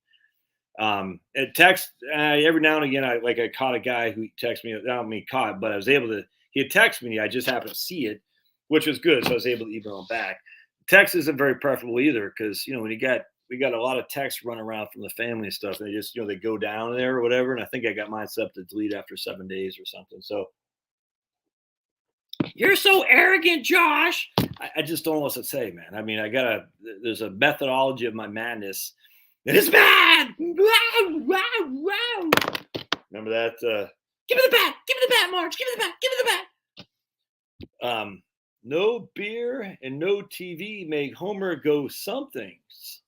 And text every now and again. I caught a guy who texted me. Not me caught, but I was able to. He had texted me. I just happened to see it, which was good. So I was able to email him back. Text isn't very preferable either because when we got a lot of text running around from the family and stuff. And they just they go down there or whatever. And I think I got mine set up to delete after 7 days or something. So You're so arrogant, Josh. I just don't know what to say, man. I mean, there's a methodology of my madness. It is bad. Remember that? Give me the bat. Give me the bat, Marge. Give me the bat. Give me the bat. No beer and no TV make Homer go somethings.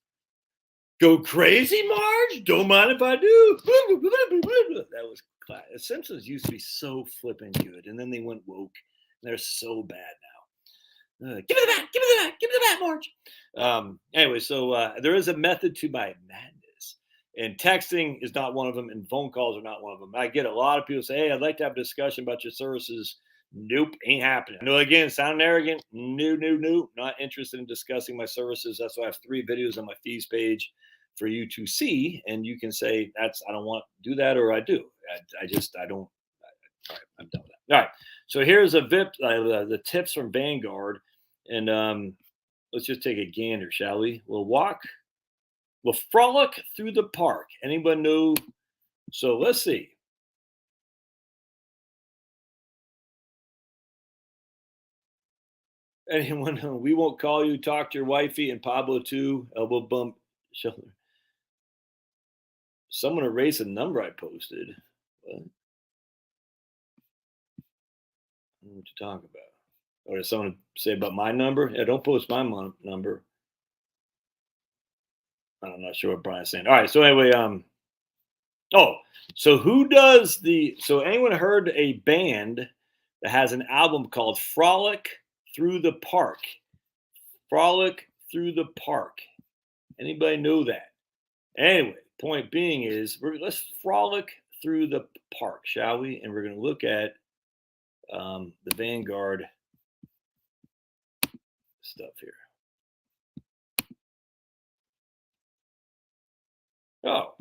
Go crazy, Marge? Don't mind if I do. That was class. The Simpsons used to be so flipping good, and then they went woke. And they're so bad now. Give me the bat. Give me the bat. Give me the bat, Marge. Anyway, so there is a method to my madness, and texting is not one of them, and phone calls are not one of them. I get a lot of people say, "Hey, I'd like to have a discussion about your services." Nope, ain't happening. I know, again, sounding arrogant. No. Not interested in discussing my services. That's why I have 3 videos on my fees page for you to see, and you can say I don't want to do that, or I do. I don't. All right, I'm done with that. All right, so here's a VIP, the tips from Vanguard, and let's just take a gander, shall we? We'll frolic through the park. Anyone know? So let's see. Anyone know? We won't call you. Talk to your wifey and Pablo too. Elbow bump shoulder. Someone erased a number I posted. What? I don't know what to talk about. Or did someone say about my number? Yeah, don't post my number. I'm not sure what Brian's saying. All right. So anyway, so who does so anyone heard a band that has an album called Frolic Through the Park? Frolic Through the Park. Anybody know that? Anyway, point being is let's frolic through the park, shall we? And we're going to look at the Vanguard stuff here. Oh,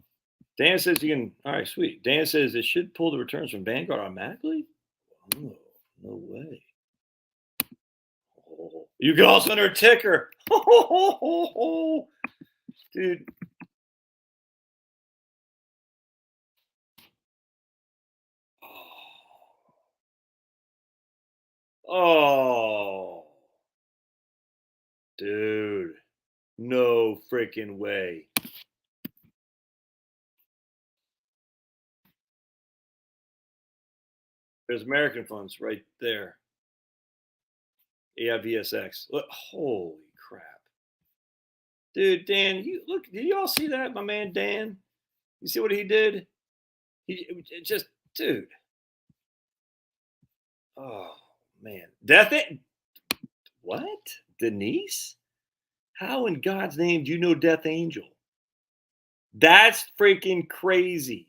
Dan says you can. All right, sweet. Dan says it should pull the returns from Vanguard automatically. Oh, no way. Oh, you can also enter a ticker. Dude. Oh, dude. No freaking way. There's American funds right there. AIVSX. Look, holy crap. Dude, Dan, did you all see that, my man Dan? You see what he did? He just, dude. Oh, man. What? Denise? How in God's name do you know Death Angel? That's freaking crazy.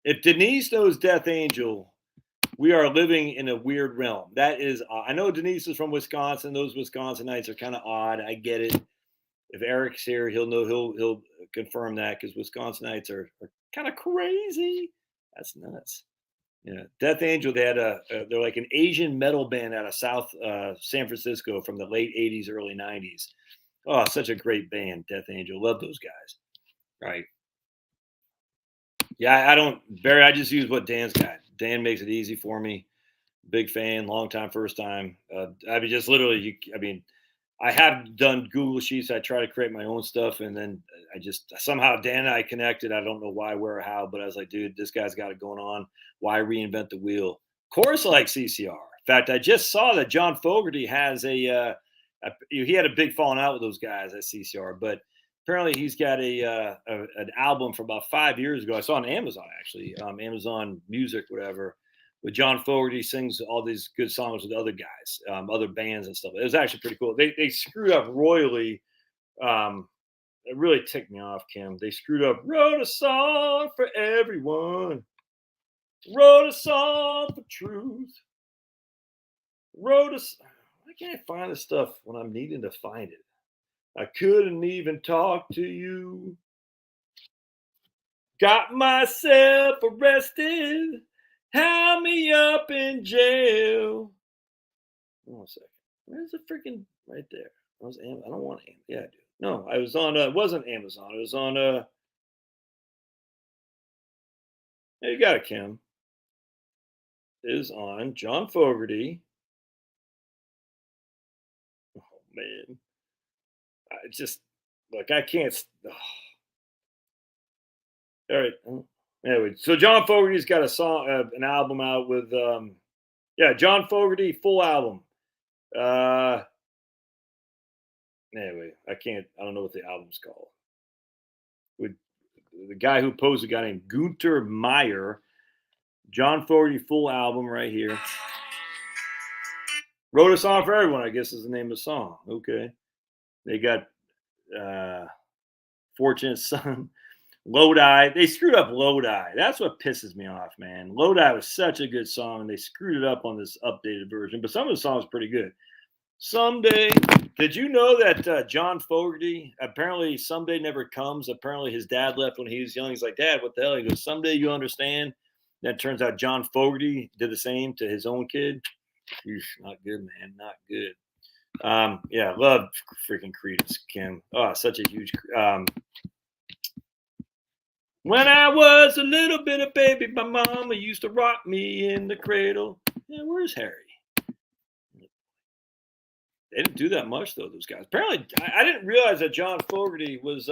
If Denise knows Death Angel, we are living in a weird realm. That is, I know Denise is from Wisconsin. Those Wisconsinites are kind of odd. I get it. If Eric's here, he'll know. He'll confirm that because Wisconsinites are kind of crazy. That's nuts. Yeah, Death Angel. They're like an Asian metal band out of South San Francisco from the late '80s, early '90s. Oh, such a great band, Death Angel. Love those guys. Right. Yeah, I don't, Barry. I just use what Dan's got. Dan makes it easy for me. Big fan, long time, first time. I mean, just literally, I have done Google Sheets. I try to create my own stuff, and then I just somehow Dan and I connected. I don't know why, where, or how, but I was like, dude, this guy's got it going on. Why reinvent the wheel? Of course, I like CCR. In fact, I just saw that John Fogerty has he had a big falling out with those guys at CCR, but apparently he's got an album from about 5 years ago. I saw on Amazon, actually, Amazon Music, whatever, with John Fogerty sings all these good songs with other guys, other bands and stuff. It was actually pretty cool. They screwed up royally. It really ticked me off, Kim. They screwed up. Wrote a song for everyone. Wrote a song for truth. Why can't I find this stuff when I'm needing to find it? I couldn't even talk to you. Got myself arrested. Held me up in jail. Hold on a second. Where's the freaking right there? I don't want Amazon. Yeah, I do. No, I was on. It wasn't Amazon. It was on. Yeah, you got it, Kim. It is on John Fogerty. man. I just look. I can't. All right. Anyway, so John Fogerty's got a song, an album out with, John Fogerty full album. Anyway, I can't. I don't know what the album's called. With the guy who posed, a guy named Gunter Meyer. John Fogerty full album right here. Wrote a song for everyone, I guess is the name of the song. Okay. They got Fortunate Son. Lodi. They screwed up Lodi. That's what pisses me off, man. Lodi was such a good song, and they screwed it up on this updated version. But some of the songs are pretty good. Someday. Did you know that John Fogerty, apparently someday never comes? Apparently his dad left when he was young. He's like, Dad, what the hell? He goes, someday you understand. Then it turns out John Fogerty did the same to his own kid. Not good, man. Not good. Love freaking Creedence, Kim. Oh, such a huge. When I was a little bit of baby, my mama used to rock me in the cradle. Yeah, where's Harry? They didn't do that much, though, those guys. Apparently, I didn't realize that John Fogerty was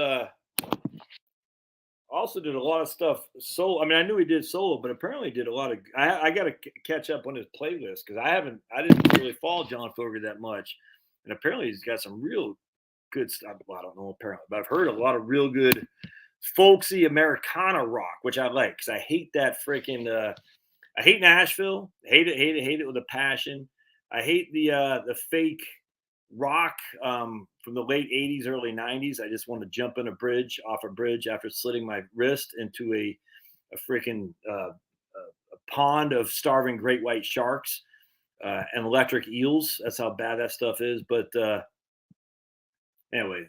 also did a lot of stuff solo. I mean, I knew he did solo, but apparently he did a lot of. I got to catch up on his playlist because I didn't really follow John Fogerty that much, and apparently he's got some real good stuff. Well, I don't know apparently, but I've heard a lot of real good folksy Americana rock, which I like because I hate that freaking. I hate Nashville. Hate it with a passion. I hate the fake rock from the late 80s, early 90s. I just want to jump off a bridge after slitting my wrist into a freaking a pond of starving great white sharks and electric eels. That's how bad that stuff is. But anyway,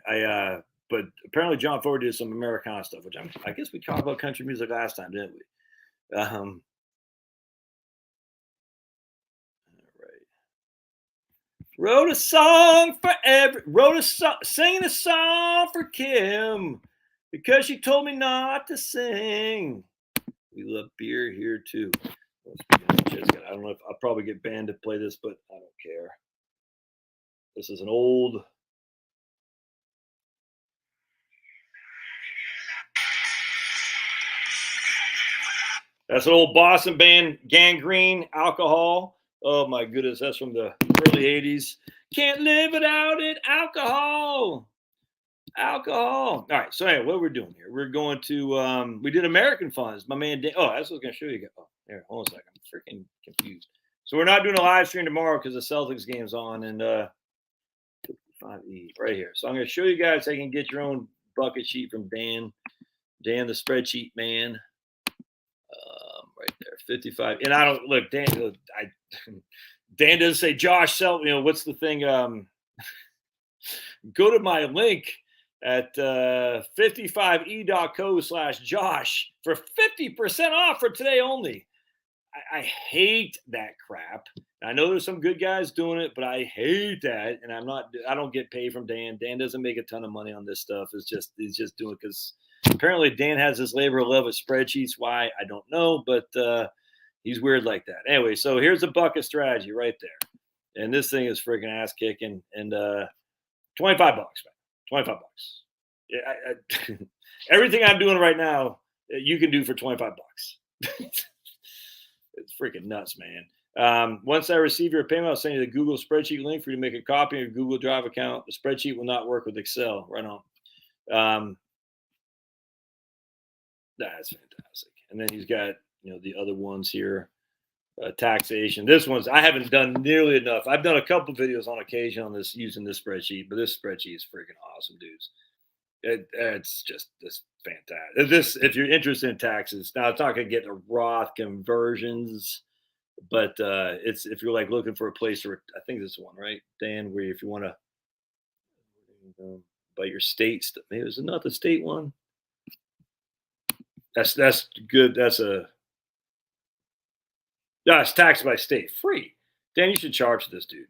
but apparently John Fogerty did some Americana stuff, which I guess we talked about country music last time, didn't we? Wrote a song singing a song for Kim because she told me not to sing. We love beer here too. I don't know if I'll probably get banned to play this, but I don't care. This is an old. That's an old Boston band, Gangrene, Alcohol. Oh my goodness, that's from the early 80s. Can't live without it. Alcohol. All right. So anyway, what we're doing here, we're going to we did American funds. My man Dan, that's what I was gonna show you. Oh, here, hold on a second. I'm freaking confused. So we're not doing a live stream tomorrow because the Celtics game's on and 5E right here. So I'm gonna show you guys how you can get your own bucket sheet from Dan. Dan the spreadsheet man. Right there, 55. And I don't look, Dan. Dan doesn't say Josh sell. What's the thing? Go to my link at 55e.co/Josh for 50% off for today only. I hate that crap. I know there's some good guys doing it, but I hate that. And I don't get paid from Dan. Dan doesn't make a ton of money on this stuff. He's just doing it because apparently Dan has this labor of love with spreadsheets. Why? I don't know, but he's weird like that. Anyway, so here's the bucket strategy right there. And this thing is freaking ass kicking. And $25, man. $25. Yeah, everything I'm doing right now, you can do for $25. It's freaking nuts, man. Once I receive your payment, I'll send you the Google spreadsheet link for you to make a copy of your Google Drive account. The spreadsheet will not work with Excel. Right on. That's fantastic. And then he's got, the other ones here. Taxation. This one's, I haven't done nearly enough. I've done a couple videos on occasion on this using this spreadsheet, but this spreadsheet is freaking awesome, dudes. It's just fantastic. If you're interested in taxes, now it's not going to get to Roth conversions, but it's if you're like looking for a place where I think this is one, right, Dan, where if you want to by your state, maybe is it not the state one? That's good. It's taxed by state, free. Dan, you should charge this dude.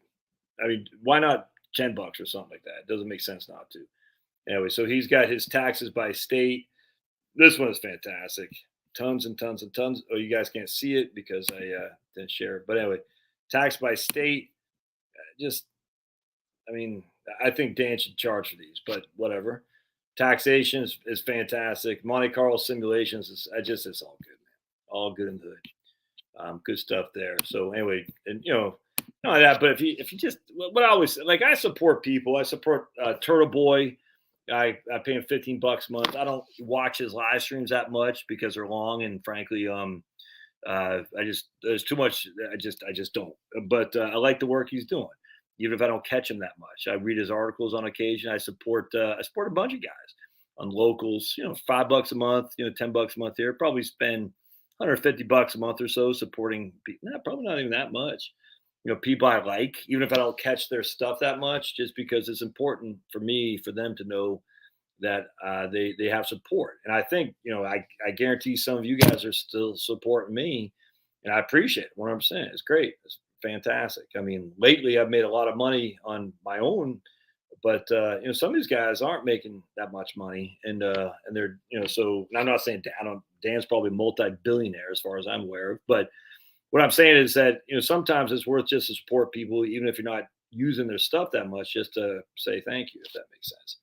I mean, why not $10 or something like that? It doesn't make sense not to. Anyway, so he's got his taxes by state. This one is fantastic. Tons and tons and tons. Oh, you guys can't see it because I didn't share it. But anyway, tax by state. I think Dan should charge for these, but whatever. Taxation is fantastic. Monte Carlo simulations it's all good, man. All good and good. Good stuff there. So anyway, and not that, but if you just what I always like, I support people. I support Turtle Boy. I pay him $15 a month. I don't watch his live streams that much because they're long, and frankly, I just there's too much. I just don't. But I like the work he's doing, even if I don't catch him that much. I read his articles on occasion. I support a bunch of guys on locals. $5 a month. $10 a month here. Probably spend $150 a month or so supporting. Probably not even that much. People I like, even if I don't catch their stuff that much, just because it's important for me for them to know that they have support. And I think I guarantee some of you guys are still supporting me, and I appreciate it 100%. It's great. It's fantastic. I mean, lately I've made a lot of money on my own, but some of these guys aren't making that much money, and they're so and I'm not saying Dan's probably multi-billionaire as far as I'm aware of, but what I'm saying is that sometimes it's worth just to support people, even if you're not using their stuff that much, just to say thank you, if that makes sense.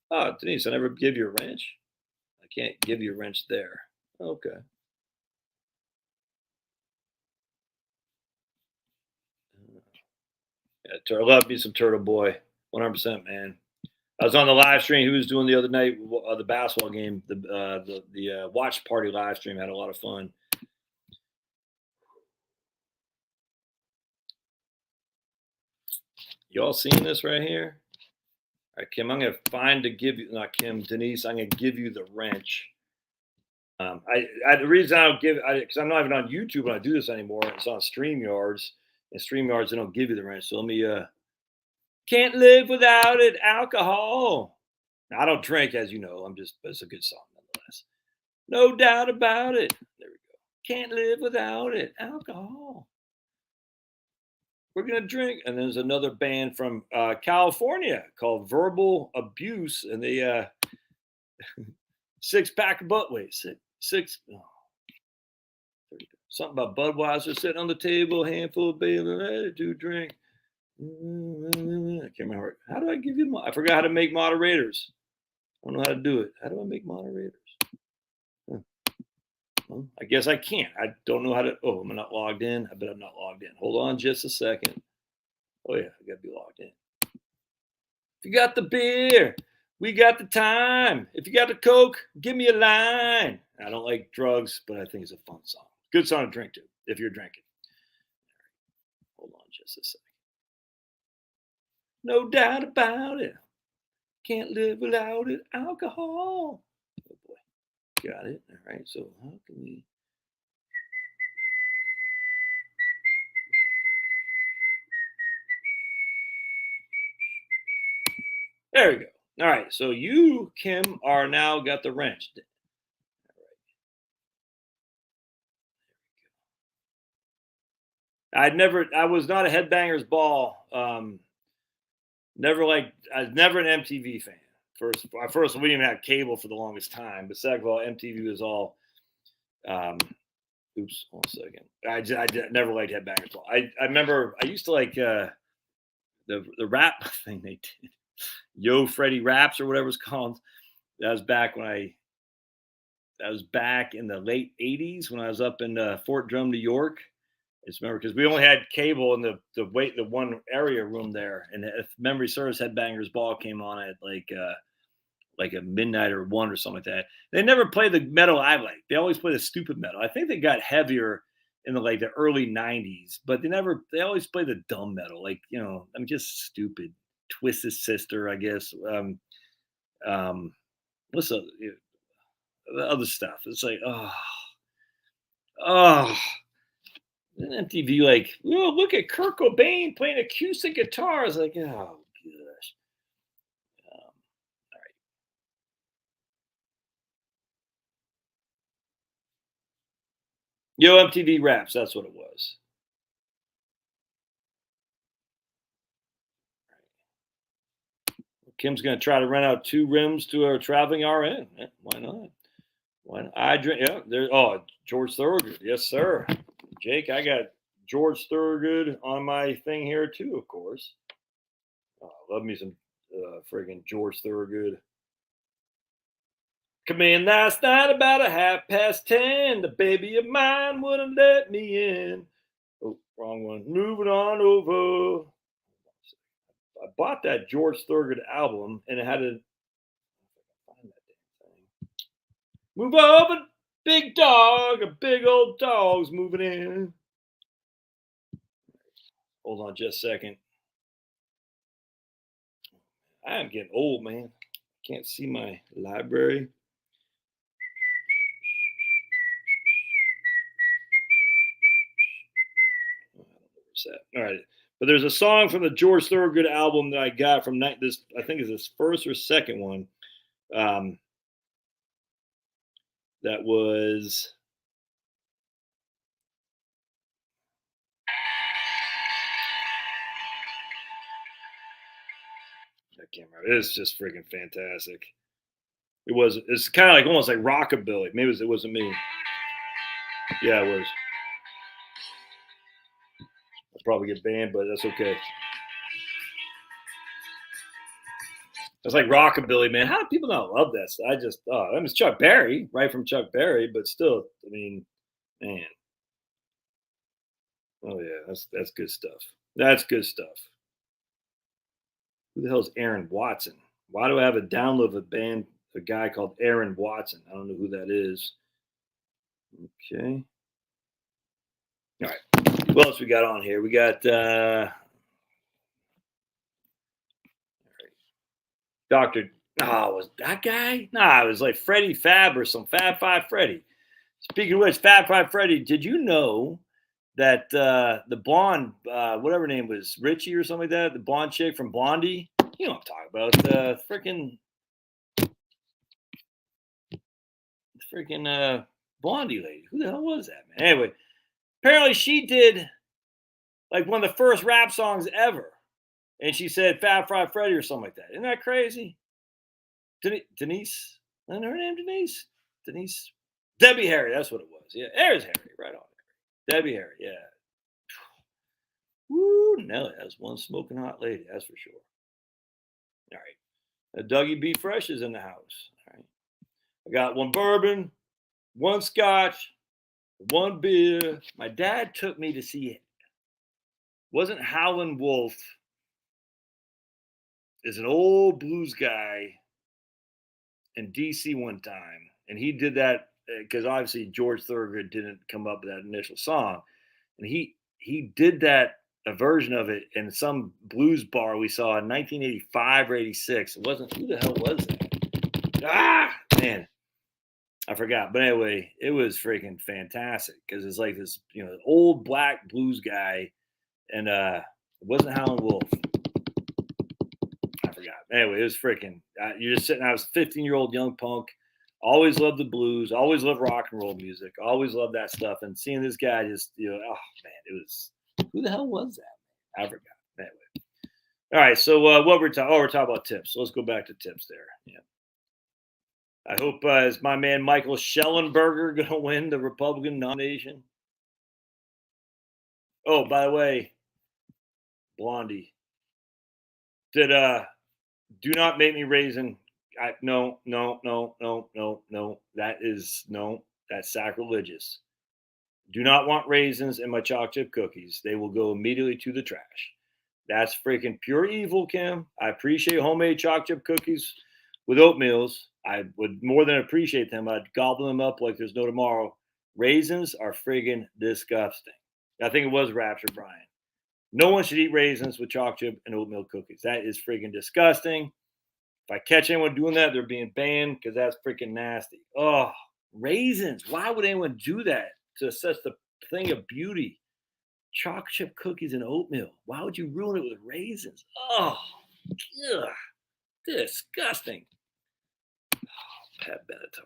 Oh, Denise, I never give you a wrench. I can't give you a wrench there. Okay. Yeah, I love me some Turtle Boy, 100%, man. I was on the live stream he was doing the other night, the basketball game, the watch party live stream. Had a lot of fun. You all seeing this right here? All right, Kim, I'm gonna find to give you, not Kim, Denise. I'm gonna give you the wrench. The reason I don't give because I'm not even on YouTube when I do this anymore. It's on StreamYards, and StreamYards they don't give you the wrench. So let me. Can't live without it. Alcohol. Now, I don't drink, as you know. But it's a good song nonetheless. No doubt about it. There we go. Can't live without it. Alcohol. We're gonna drink, and there's another band from California called Verbal Abuse, and they 6 pack of butt wait six. Oh, there we go. Something about Budweiser sitting on the table, handful of Bailey, ready to drink. I can't remember. How do I give you? I forgot how to make moderators. I don't know how to do it. How do I make moderators? Huh. Well, I guess I can't. I don't know how to. Oh, I'm not logged in. I bet I'm not logged in. Hold on just a second. Oh yeah, I gotta be logged in. If you got the beer, we got the time. If you got the Coke, give me a line. I don't like drugs, but I think it's a fun song. Good song to drink to if you're drinking. Hold on just a second. No doubt about it. Can't live without it. Alcohol. Oh boy. Got it. All right. So how can we? There we go. All right. So you, Kim, are now got the wrench. I was not a Headbangers Ball. I was never an MTV fan. First, we didn't have cable for the longest time, but second of all, MTV was all. Oops, 1 second. I never liked Headbangers Ball. I remember I used to like the rap thing they did, Yo Freddy Raps or whatever it's called. That was back in the late '80s when I was up in Fort Drum, New York. I just remember because we only had cable in the one area room there, and if memory serves, Headbangers Ball came on at like a midnight or 1 or something like that. They never played the metal I like. They always play the stupid metal. I think they got heavier in the early '90s, but they always play the dumb metal. I'm just stupid. Twisted Sister, I guess. What's the other stuff? It's like, oh. MTV, oh, look at Kurt Cobain playing acoustic guitar. It's like, oh gosh. All right. Yo, MTV Raps. That's what it was. Kim's going to try to rent out 2 rims to our traveling RN. Yeah, why not? Why not? I drink. Yeah, there. Oh, George Thorogood. Yes, sir. Jake, I got George Thorogood on my thing here too, of course. Oh, love me some friggin' George Thorogood. Come in last night about 10:30. The baby of mine wouldn't let me in. Oh, wrong one. Moving on over. I bought that George Thorogood album, and it had a find that damn thing. Move over, big dog. A big old dog's moving in. Hold on just a second. I am getting old, man. Can't see my library. Where's that? All right. But there's a song from the George Thorogood album that I got from this. I think is his first or second one. Um, that was. I can't remember. It's just freaking fantastic. It was. It's kind of like almost like rockabilly. Maybe it wasn't me. Yeah, it was. I'll probably get banned, but that's okay. It's like rockabilly, man. How do people not love that? I just, I mean, it's Chuck Berry, right from Chuck Berry, but still, I mean, man. Oh yeah, that's good stuff. That's good stuff. Who the hell is Aaron Watson? Why do I have a download of a guy called Aaron Watson? I don't know who that is. Okay. All right. What else we got on here? We got Dr. Oh, was that guy? Nah, it was like Freddie Fab or some Fab Five Freddy. Speaking of which, Fab Five Freddy, did you know that the blonde, whatever her name was, Richie or something like that, the blonde chick from Blondie? You know what I'm talking about. The freaking Blondie lady. Who the hell was that, man? Anyway, apparently she did like one of the first rap songs ever. And she said Fab Five Freddy or something like that. Isn't that crazy? Denise? Isn't her name Denise? Denise? Debbie Harry, that's what it was. Yeah, there's Harry, right on. Debbie Harry, yeah. Woo, Nelly, that's one smoking hot lady, that's for sure. All right. Dougie B. Fresh is in the house. All right. I got one bourbon, one scotch, one beer. My dad took me to see it. Wasn't Howlin' Wolf is an old blues guy in DC one time, and he did that because obviously George Thorogood didn't come up with that initial song, and he did that a version of it in some blues bar we saw in 1985 or 86. It wasn't who the hell was that? Ah, man, I forgot. But anyway, it was freaking fantastic because it's like this, old black blues guy, and it wasn't Howlin' Wolf. I forgot. Anyway, it was freaking. You're just sitting. I was a 15-year-old young punk. Always loved the blues. Always loved rock and roll music. Always loved that stuff. And seeing this guy just, oh man, it was. Who the hell was that? I forgot. Anyway. All right. So what we're talking? Oh, we're talking about tips. So let's go back to tips there. Yeah. I hope is my man Michael Schellenberger going to win the Republican nomination? Oh, by the way, Blondie. Did do not make me raisin. No. That's sacrilegious. Do not want raisins in my chocolate chip cookies. They will go immediately to the trash. That's freaking pure evil, Kim. I appreciate homemade chocolate chip cookies with oatmeals. I would more than appreciate them. I'd gobble them up like there's no tomorrow. Raisins are friggin' disgusting. I think it was Rapture Brian. No one should eat raisins with chocolate chip and oatmeal cookies. That is freaking disgusting. If I catch anyone doing that, they're being banned because that's freaking nasty. Oh, raisins. Why would anyone do that to such the thing of beauty? Chocolate chip cookies and oatmeal. Why would you ruin it with raisins? Oh, ugh, disgusting. Oh, Pat Benatar.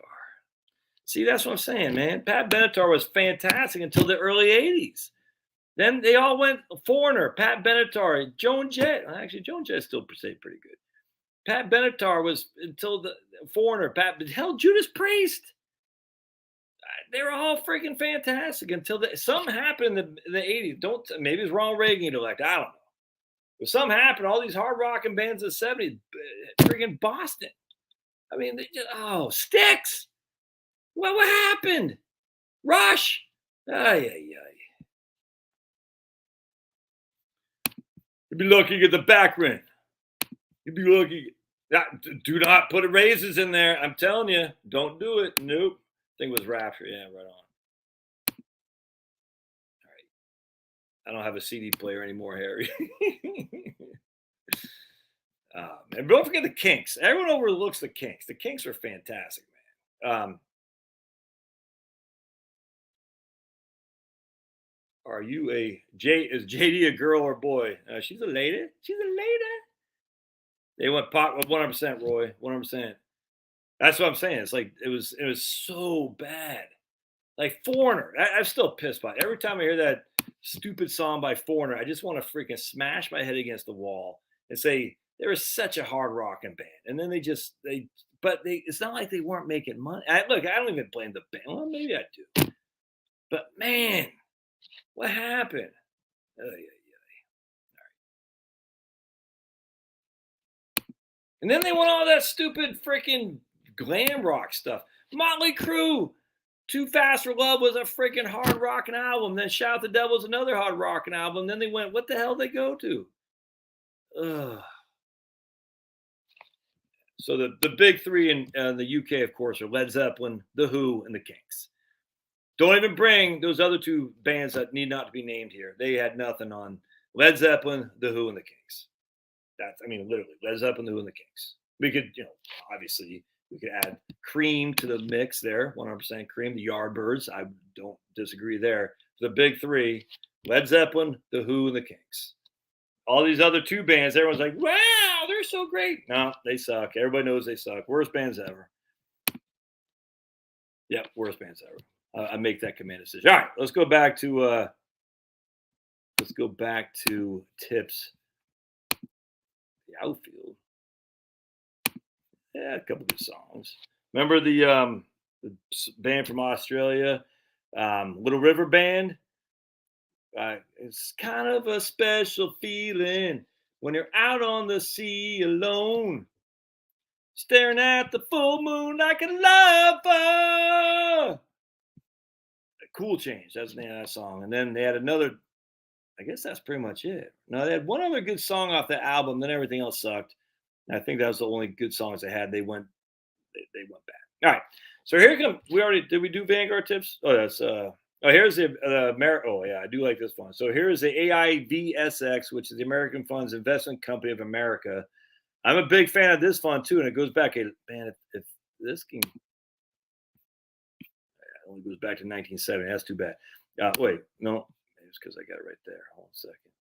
See, that's what I'm saying, man. Pat Benatar was fantastic until the early 80s. Then they all went Foreigner, Pat Benatar, Joan Jett. Actually, Joan Jett still pretty good. Pat Benatar was until the Foreigner. Hell, Judas Priest. They were all freaking fantastic until something happened in the 80s. Maybe it's Ronald Reagan elect. I don't know. But something happened. All these hard rocking bands in the 70s, freaking Boston. I mean, they just, oh, Sticks. What happened? Rush. Ay, ay, ay. You'd be lucky to get the back rent. You'd be lucky. Do not put raises in there. I'm telling you, don't do it. Nope. I think it was Rapture. Yeah, right on. All right. I don't have a CD player anymore, Harry. And don't forget the Kinks. Everyone overlooks the Kinks. The Kinks are fantastic, man. Are you a J? Is JD a girl or boy? She's a lady. She's a lady. They went pop 100%, Roy. 100%. That's what I'm saying. It's like it was so bad. Like Foreigner. I'm still pissed by it. Every time I hear that stupid song by Foreigner, I just want to freaking smash my head against the wall and say they were such a hard rocking band. And then they it's not like they weren't making money. Look, I don't even blame the band. Well, maybe I do. But man, what happened? Oh, yeah. And then they want all that stupid freaking glam rock stuff. Motley Crue, Too Fast for Love was a freaking hard rocking album. Then Shout the Devil's another hard rocking album. Then they went, what the hell did they go to? Ugh. So the big three in the UK, of course, are Led Zeppelin, The Who, and the Kinks. Don't even bring those other two bands that need not to be named here. They had nothing on Led Zeppelin, The Who, and the Kinks. Literally, Led Zeppelin, The Who, and the Kinks. We could, obviously, we could add Cream to the mix there, 100% Cream, the Yardbirds. I don't disagree there. The big three, Led Zeppelin, The Who, and the Kinks. All these other two bands, everyone's like, wow, they're so great. No, they suck. Everybody knows they suck. Worst bands ever. Yep, worst bands ever. I make that command decision. All right, let's go back to tips. The outfield. Yeah, a couple good songs. Remember the band from Australia, Little River Band? It's kind of a special feeling when you're out on the sea alone, staring at the full moon like a lover. Cool Change. That's the name of that song. And then they had another. I guess that's pretty much it. No, they had one other good song off the album. Then everything else sucked. And I think that was the only good songs they had. They went back. All right. So here come. Did we do Vanguard tips? Oh, that's here's the oh yeah, I do like this one. So here's the AIVSX, which is the American Funds Investment Company of America. I'm a big fan of this fund too, and it goes back. Man, if this can, it only goes back to 1970. That's too bad. Wait, no, it's because I got it right there. Hold on a second.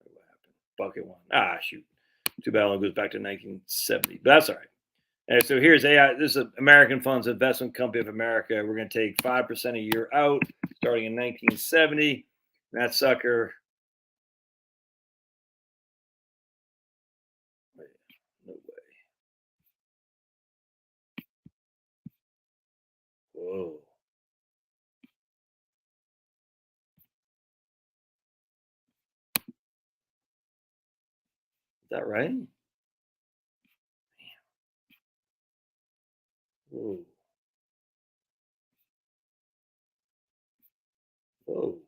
What happened? Bucket one. Ah, shoot. Too bad it only goes back to 1970. But that's all right. And so here's AI. This is American Funds Investment Company of America. We're going to take 5% a year out starting in 1970. And that sucker. No way. Whoa. Is that right? Whoa. Whoa.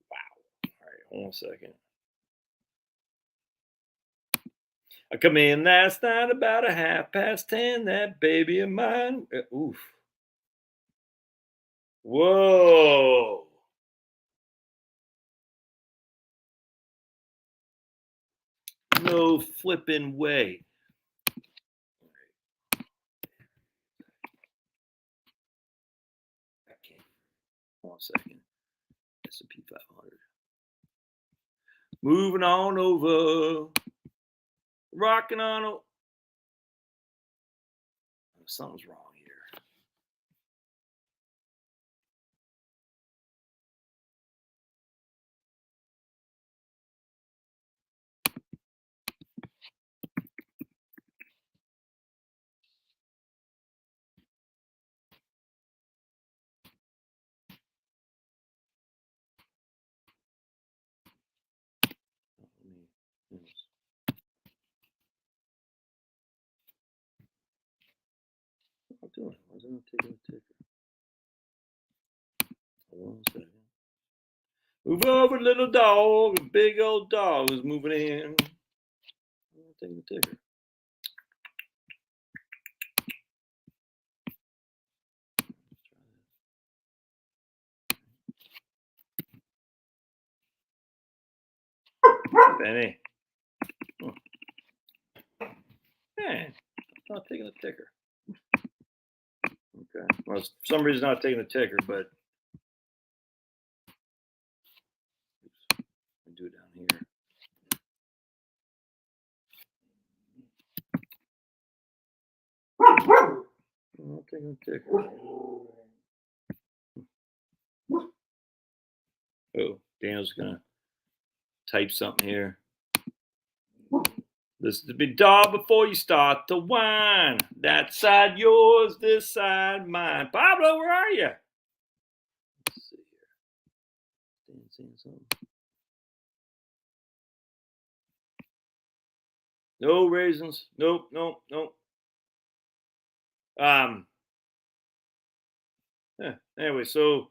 Wow. All right, hold on a second. I come in last night about 10:30. That baby of mine. Oof. Whoa. No flipping way. I can't. Hold on a second. S&P 500. Moving on over. Rocking on. Something's wrong here. What am I doing? Why is it not taking the ticker? Hold on a second. Move over, little dog. A big old dog is moving in. I'm not taking the ticker. Benny. Oh. Man, it's not taking the ticker. Okay. Well, for some reason, not taking the ticker, but I'll do it down here. I'm not taking the ticker. Oh, Daniel's gonna type something here. Listen to me, dog, before you start to whine. That side yours, this side mine. Pablo, where are you? Let's see here. Dan's saying something. No raisins. Nope, nope, nope. Yeah, anyway, so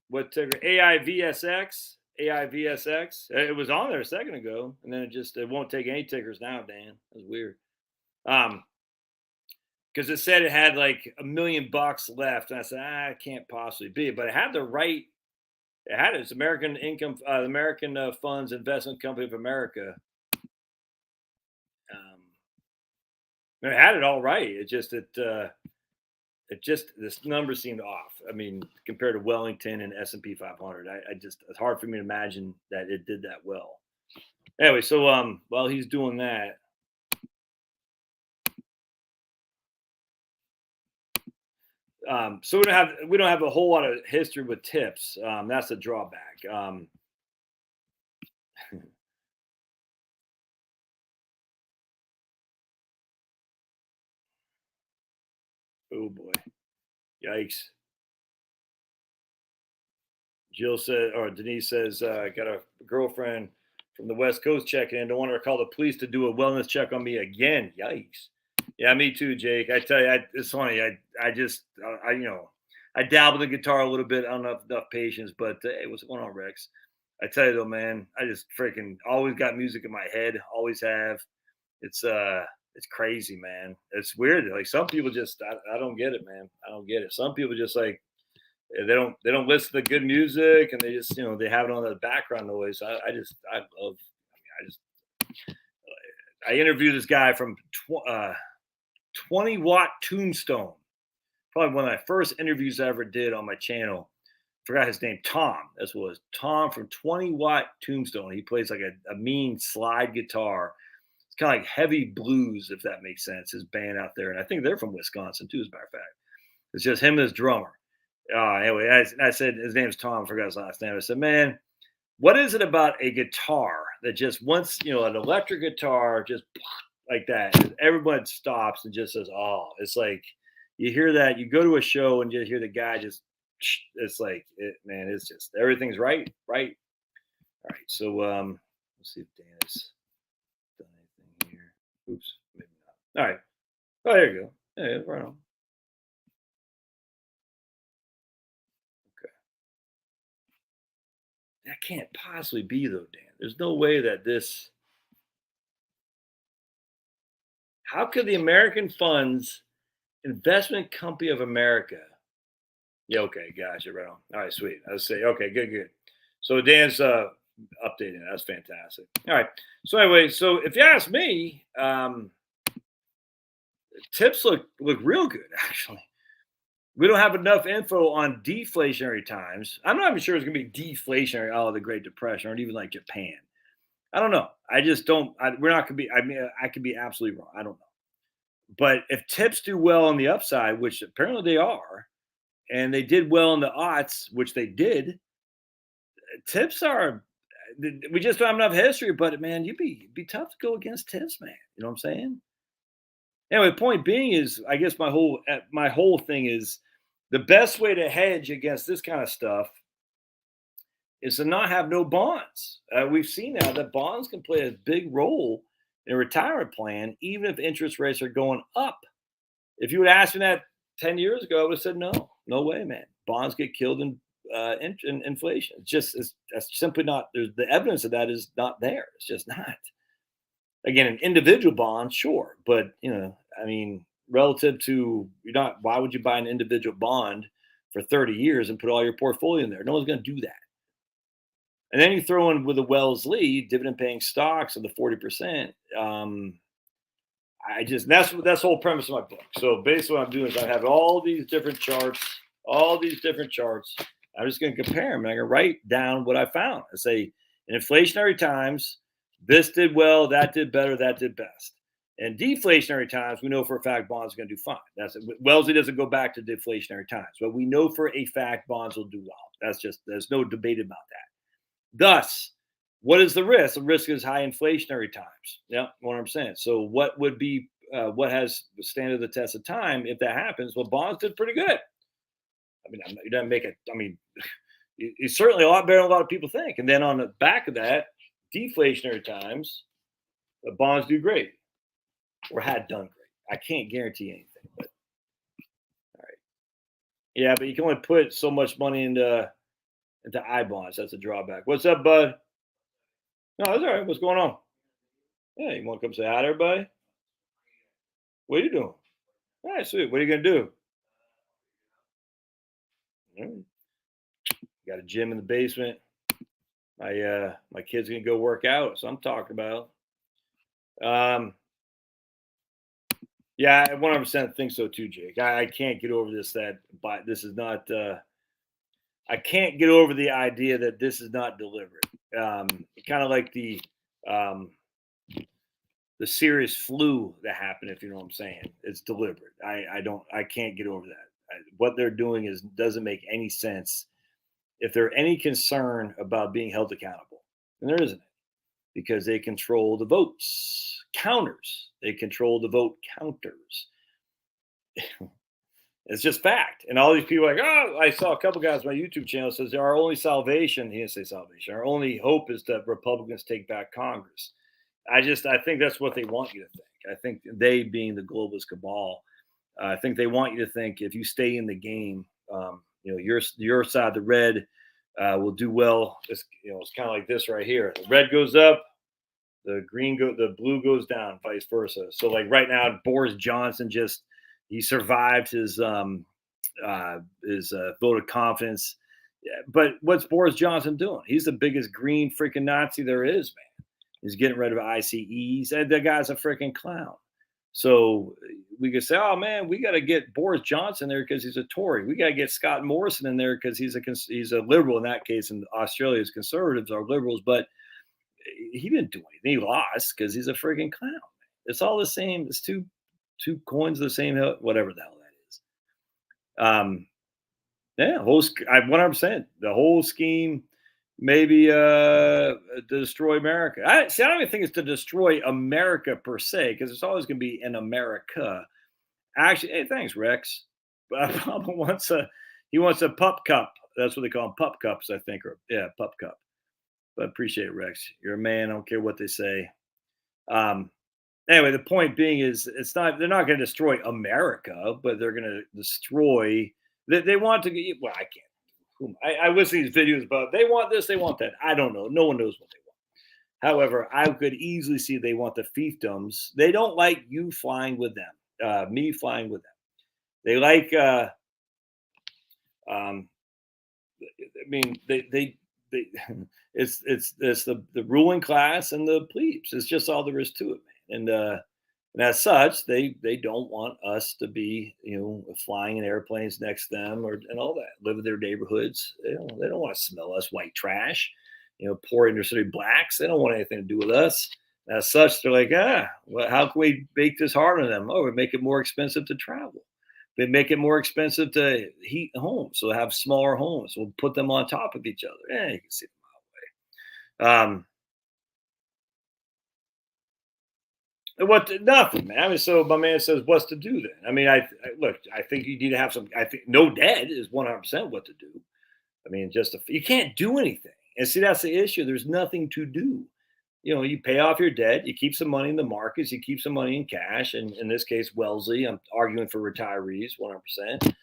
what ticker? AIVSX. AIVSX. It was on there a second ago, and then it won't take any tickers now, Dan. That's weird. Because it said it had like $1 million left, and I said, I can't possibly be it. But it had the right. It had its American Income, American Funds Investment Company of America. It had it all right. It just this number seemed off. I mean, compared to Wellington and S&P 500, it's hard for me to imagine that it did that well. Anyway, so while he's doing that, so we don't have a whole lot of history with tips. That's the drawback. Oh boy, yikes! Jill said, or Denise says, got a girlfriend from the West Coast checking in. Don't want her to call the police to do a wellness check on me again. Yikes! Yeah, me too, Jake. I tell you, it's funny. I dabbled in guitar a little bit. I don't have enough patience, but hey, what's going on, Rex? I tell you though, man, I just freaking always got music in my head. Always have. It's crazy, man. It's weird. Like some people just, I don't get it, man. I don't get it. Some people just like they don't listen to good music and they just they have it on the background noise. I interviewed this guy from 20-watt Tombstone. Probably one of my first interviews I ever did on my channel. Forgot his name. Tom. That's what it was. Tom from 20-watt Tombstone. He plays like a mean slide guitar. It's kind of like heavy blues, if that makes sense. His band out there, and I think they're from Wisconsin too, as a matter of fact. It's just him and his drummer. Anyway, I said his name's Tom. I forgot his last name. I said, man, what is it about a guitar that just once an electric guitar just like that, everyone stops and just says, "Oh," it's like you hear that. You go to a show and you hear the guy just. It's like man. It's just everything's right. All right. So let's see if Dan has done anything here. Oops, maybe not. All right. Oh, there you go. Yeah, right on. That can't possibly be though, Dan. There's no way that this. How could the American Funds Investment Company of America? Yeah, okay, gotcha, right on. All right, sweet. I was say, okay, good. So Dan's updating. That's fantastic. All right. So anyway, so if you ask me, tips look real good actually. We don't have enough info on deflationary times. I'm not even sure it's going to be deflationary out of the Great Depression or even like Japan. I don't know. I just don't. We're not going to be. I mean, I could be absolutely wrong. I don't know. But if tips do well on the upside, which apparently they are, and they did well in the aughts, which they did, tips are. We just don't have enough history. But man, it'd be tough to go against tips, man. You know what I'm saying? Anyway, point being is, I guess my whole thing is the best way to hedge against this kind of stuff is to not have no bonds. We've seen now that bonds can play a big role in a retirement plan, even if interest rates are going up. If you would ask me that 10 years ago, I would have said, no way, man. Bonds get killed in inflation. That's simply not, there's the evidence of that is not there. It's just not. Again, an individual bond, sure. But, I mean, relative to, why would you buy an individual bond for 30 years and put all your portfolio in there? No one's going to do that. And then you throw in with the Wellesley dividend paying stocks of the 40%. That's the whole premise of my book. So basically what I'm doing is I have all these different charts. I'm just going to compare them. And I'm going to write down what I found. I say, in inflationary times, this did well, that did better, that did best. In deflationary times, we know for a fact bonds are going to do fine. Wellesley doesn't go back to deflationary times, but we know for a fact bonds will do well. There's no debate about that. Thus, what is the risk? The risk is high inflationary times. Yeah, what I'm saying. So what would be what has standed the test of time if that happens? Well, bonds did pretty good. I mean, it doesn't make it. I mean, it's certainly a lot better than a lot of people think. And then on the back of that, deflationary times, the bonds do great or had done great. I can't guarantee anything, but all right. Yeah, but you can only put so much money into I bonds. That's a drawback. What's up, bud? No, that's all right. What's going on? Yeah, you want to come say hi to everybody? What are you doing? All right, sweet. What are you gonna do? Got a gym in the basement. My kid's gonna go work out, so I'm talking about. Yeah, I 100% think so too, Jake. I can't get over this. But this is not. I can't get over the idea that this is not deliberate. Kind of like the serious flu that happened, if you know what I'm saying. It's deliberate. I can't get over that. What they're doing doesn't make any sense. If there any concern about being held accountable, and there isn't, because they control the votes counters. They control the vote counters. It's just fact. And all these people are like, oh, I saw a couple guys on my YouTube channel says our only salvation, he didn't say salvation, our only hope is that Republicans take back Congress. I think that's what they want you to think. I think they, being the globalist cabal, I think they want you to think if you stay in the game, your side, the red, will do well. It's kind of like this right here. The red goes up, the blue goes down, vice versa. So like right now, Boris Johnson he survived his vote of confidence. Yeah, but what's Boris Johnson doing? He's the biggest green freaking Nazi there is, man. He's getting rid of ICEs. The guy's a freaking clown. So we could say, oh, man, we got to get Boris Johnson there because he's a Tory. We got to get Scott Morrison in there because he's a liberal. In that case, in Australia's conservatives are liberals. But he didn't do anything. He lost because he's a freaking clown. It's all the same. It's two coins of the same, whatever the hell that is. Yeah, 100%. The whole scheme maybe to destroy America. I don't even think it's to destroy America per se, because it's always going to be in America. Actually, hey, thanks, Rex. Papa wants a pup cup. That's what they call them, pup cups, I think. Or yeah, pup cup. But I appreciate it, Rex. You're a man. I don't care what they say. Anyway, the point being is they're not going to destroy America, but they're going to destroy. They want to get. Well, I can't. I listen to these videos about they want this, they want that. I don't know. No one knows what they want. However, I could easily see they want the fiefdoms. They don't like you flying with them, me flying with them. They like. I mean, they it's the ruling class and the plebes. It's just all there is to it, man. And as such, they don't want us to be, flying in airplanes next to them and all that. Live in their neighborhoods. They don't want to smell us white trash. Poor inner city blacks. They don't want anything to do with us. As such, they're like, well, how can we make this hard on them? Oh, we make it more expensive to travel. They make it more expensive to heat homes, so have smaller homes. We'll put them on top of each other. Yeah, you can see them out way. Nothing, man. I mean, so my man says, what's to do then? I mean, I think you need to have some. I think no debt is 100% what to do. I mean, you can't do anything. And see, that's the issue. There's nothing to do. You pay off your debt, you keep some money in the markets, you keep some money in cash. And in this case, Wellesley, I'm arguing for retirees 100%.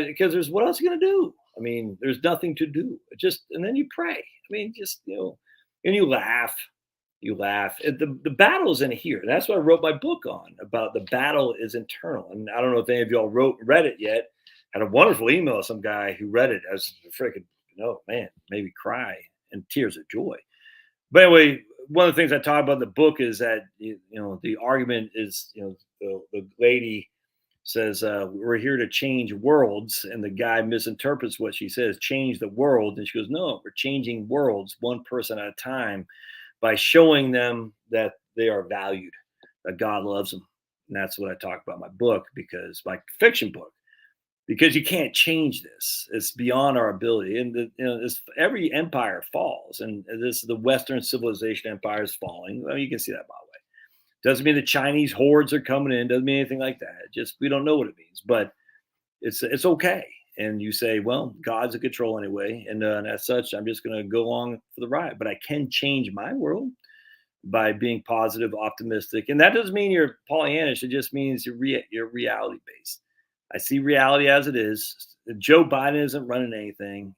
Because there's what else are you going to do? I mean, there's nothing to do. And then you pray. I mean, and you laugh. You laugh. The battle is in here. That's what I wrote my book on about. The battle is internal. And I don't know if any of y'all read it yet. I had a wonderful email, some guy who read it. I was freaking, man, maybe cry and tears of joy. But anyway, one of the things I talk about in the book is that, the argument is, the lady says, we're here to change worlds. And the guy misinterprets what she says, change the world. And she goes, no, we're changing worlds one person at a time by showing them that they are valued, that God loves them. And that's what I talk about in my book, because my fiction book, because you can't change this. It's beyond our ability. And every empire falls. And the Western civilization empire is falling. Well, you can see that, by the way. Doesn't mean the Chinese hordes are coming in. Doesn't mean anything like that. Just, we don't know what it means, but it's okay. And you say, well, God's in control anyway. And as such, I'm just going to go along for the ride. But I can change my world by being positive, optimistic. And that doesn't mean you're Pollyannish. It just means you're reality based. I see reality as it is. Joe Biden isn't running anything.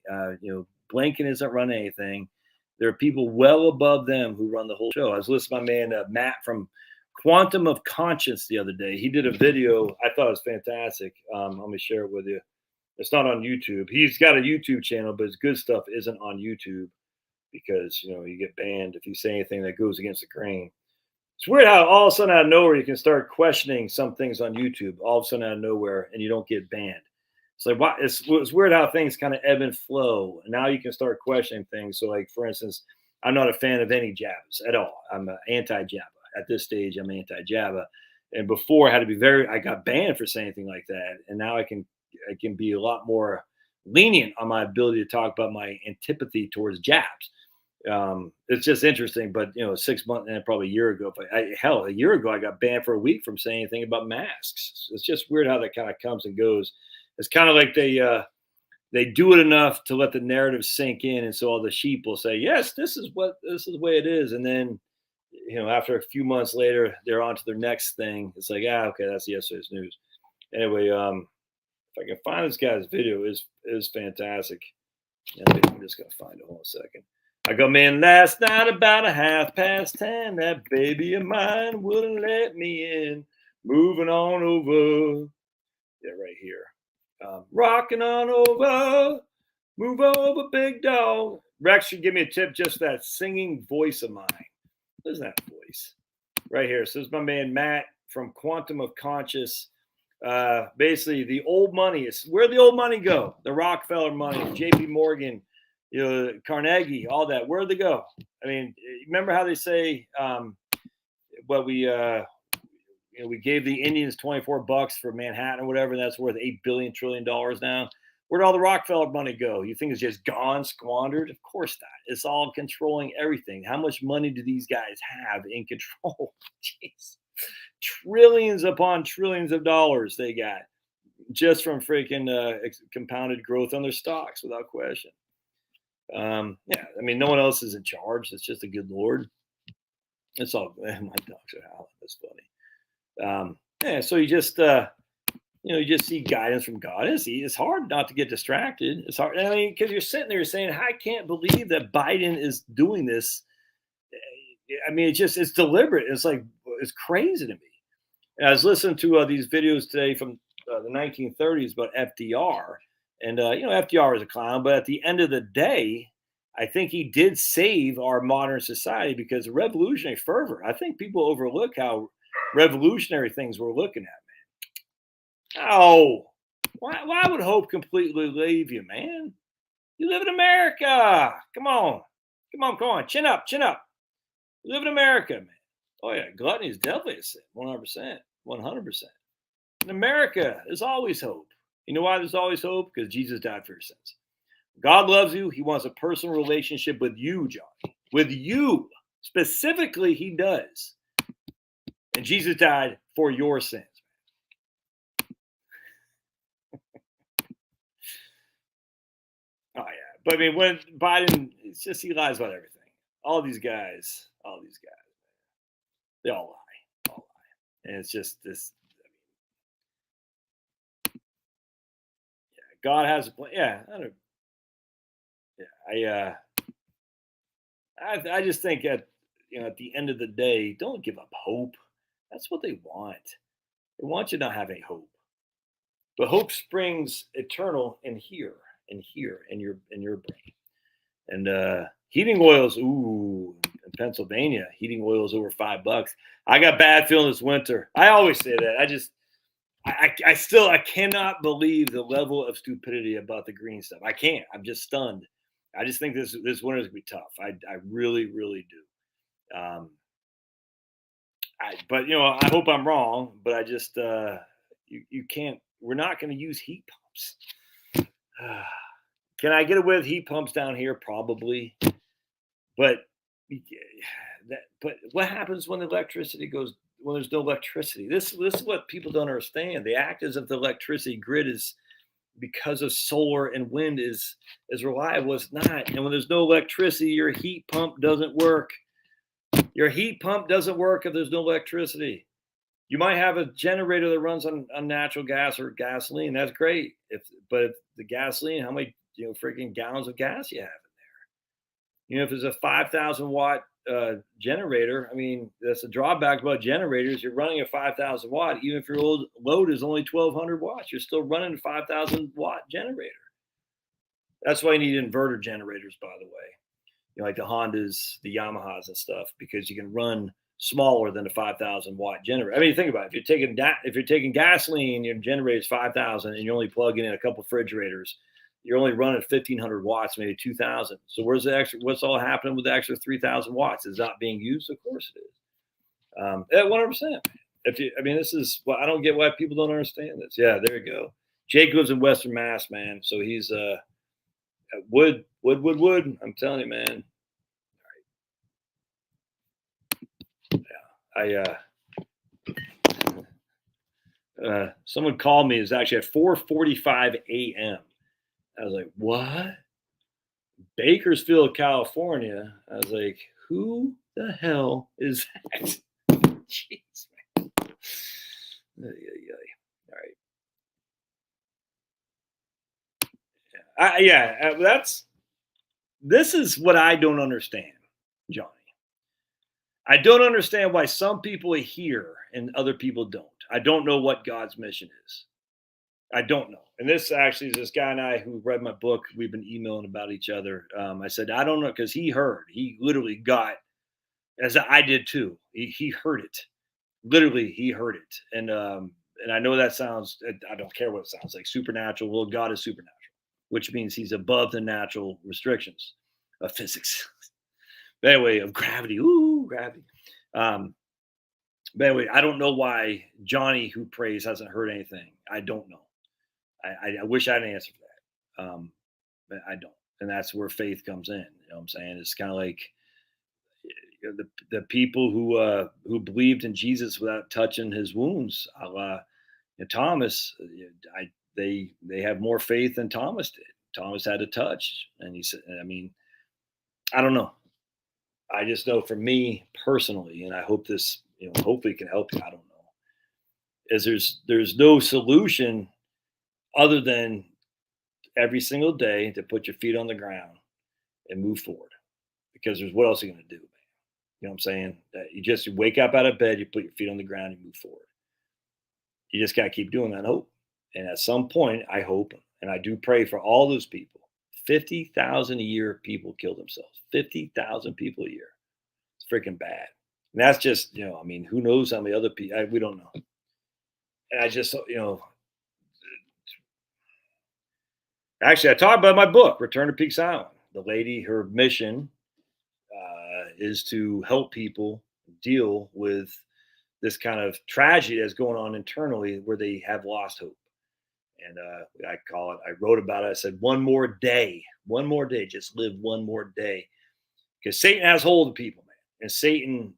Blinken isn't running anything. There are people well above them who run the whole show. I was listening to my man, Matt from Quantum of Conscience the other day. He did a video. I thought it was fantastic. Let me share it with you. It's not on YouTube. He's got a YouTube channel, but his good stuff isn't on YouTube because, you get banned if you say anything that goes against the grain. It's weird how all of a sudden out of nowhere you can start questioning some things on YouTube, all of a sudden out of nowhere, and you don't get banned. It's like, why? It's weird how things kind of ebb and flow. And now you can start questioning things. So, like, for instance, I'm not a fan of any jabs at all. I'm anti-jabba. At this stage, I'm anti-jabba. And before, I got banned for saying anything like that. And now I can be a lot more lenient on my ability to talk about my antipathy towards jabs. It's just interesting, but 6 months and probably a year ago, a year ago, I got banned for a week from saying anything about masks. It's just weird how that kind of comes and goes. It's kind of like they do it enough to let the narrative sink in, and so all the sheep will say, "Yes, this is the way it is," and then after a few months later, they're on to their next thing. It's like, okay, that's yesterday's news. Anyway, if I can find this guy's video, is fantastic. I'm just gonna find it. Hold on a second. I come in last night about 10:30. That baby of mine wouldn't let me in. Moving on over. Yeah, right here. Rocking on over. Move over, big dog. Rex should give me a tip just for that singing voice of mine. Listen to that voice. Right here. So this is my man Matt from Quantum of Conscious. Basically, the old money is where the old money go. The Rockefeller money, JP Morgan, Carnegie, all that. Where'd they go? I mean, remember how they say, we gave the Indians $24 for Manhattan or whatever, and that's worth $8 trillion now. Where'd all the Rockefeller money go? You think it's just gone, squandered? Of course not. It's all controlling everything. How much money do these guys have in control? Jeez. Trillions upon trillions of dollars they got just from freaking compounded growth on their stocks, without question. I mean, no one else is in charge. It's just a good Lord. It's all, my dogs are howling. That's funny. So you just, you just see guidance from God. It's hard not to get distracted. It's hard. I mean, because you're sitting there saying, I can't believe that Biden is doing this. I mean, it's deliberate. It's like, it's crazy to me. And I was listening to these videos today from the 1930s about FDR. And, FDR is a clown. But at the end of the day, I think he did save our modern society because of revolutionary fervor. I think people overlook how revolutionary things we're looking at, man. Oh, why would hope completely leave you, man? You live in America. Come on. Chin up. You live in America, man. Oh, yeah. Gluttony is definitely a sin. 100%. 100%. In America, there's always hope. You know why there's always hope? Because Jesus died for your sins. God loves you. He wants a personal relationship with you, John. With you. Specifically, he does. And Jesus died for your sins. Oh, yeah. But I mean, when Biden, it's just he lies about everything. All these guys, they all lie, and it's just this. God has a plan. Yeah, I don't. Yeah, I just think at the end of the day, don't give up hope. That's what they want. They want you to not have any hope. But hope springs eternal in your brain. And heating oils, ooh, in Pennsylvania, heating oils over $5. I got bad feeling this winter. I always say that. I cannot believe the level of stupidity about the green stuff. I can't. I'm just stunned. I just think this winter is gonna be tough. I really, really do. But I hope I'm wrong. But I just you can't. We're not going to use heat pumps. Can I get away with heat pumps down here? Probably. But but what happens when the electricity goes? When there's no electricity? This is what people don't understand. They act as if the electricity grid is because of solar and wind is as reliable as not. And when there's no electricity, your heat pump doesn't work. Your heat pump doesn't work if there's no electricity. You might have a generator that runs on natural gas or gasoline. That's great. But if the gasoline, how many freaking gallons of gas you have in there? If it's a 5,000 watt generator, I mean that's a drawback about generators. You're running a 5,000 watt, even if your old load is only 1,200 watts. You're still running a 5,000 watt generator. That's why you need inverter generators, by the way. Like the Hondas, the Yamahas, and stuff, because you can run smaller than a 5,000 watt generator. I mean, think about it. If you're taking gasoline, your generator is 5,000, and you're only plugging in a couple refrigerators, you're only running 1,500 watts, maybe 2,000. So where's the extra? What's all happening with the extra 3,000 watts? Is not being used? Of course it is. 100%. This is. Well, I don't get why people don't understand this. Yeah, there you go. Jake lives in Western Mass, man. So he's wood. I'm telling you, man. Someone called me. It was actually at 4:45 a.m. I was like, what? Bakersfield, California. I was like, who the hell is that? Jeez, man. All right. This is what I don't understand, Johnny. I don't understand why some people hear and other people don't. I don't know what God's mission is. I don't know. And this actually is this guy and I who read my book. We've been emailing about each other. I said, I don't know, because he literally got, as I did too. He heard it. Literally, he heard it. And I know that sounds, I don't care what it sounds like, supernatural. Well, God is supernatural, which means he's above the natural restrictions of physics. But anyway, of gravity. Ooh, gravity. But anyway, I don't know why Johnny, who prays, hasn't heard anything. I don't know. I wish I had an answer for that. But I don't. And that's where faith comes in. You know what I'm saying? It's kind of like the people who believed in Jesus without touching his wounds. Thomas, they have more faith than Thomas did. Thomas had to touch, and he said, I don't know. I just know for me personally, and I hope this, hopefully can help you. I don't know. Is there's no solution other than every single day to put your feet on the ground and move forward. Because what else are you going to do, man? You know what I'm saying? You wake up out of bed, you put your feet on the ground, and move forward. You just got to keep doing that and hope. And at some point, I hope, and I do pray for all those people. 50,000 a year people kill themselves. 50,000 people a year. It's freaking bad. And that's just, who knows how many other people, we don't know. And I just, actually, I talked about my book, Return to Peaks Island. The lady, her mission is to help people deal with this kind of tragedy that's going on internally where they have lost hope. And I wrote about it. I said, one more day, just live one more day. Because Satan has hold of people, man. And Satan,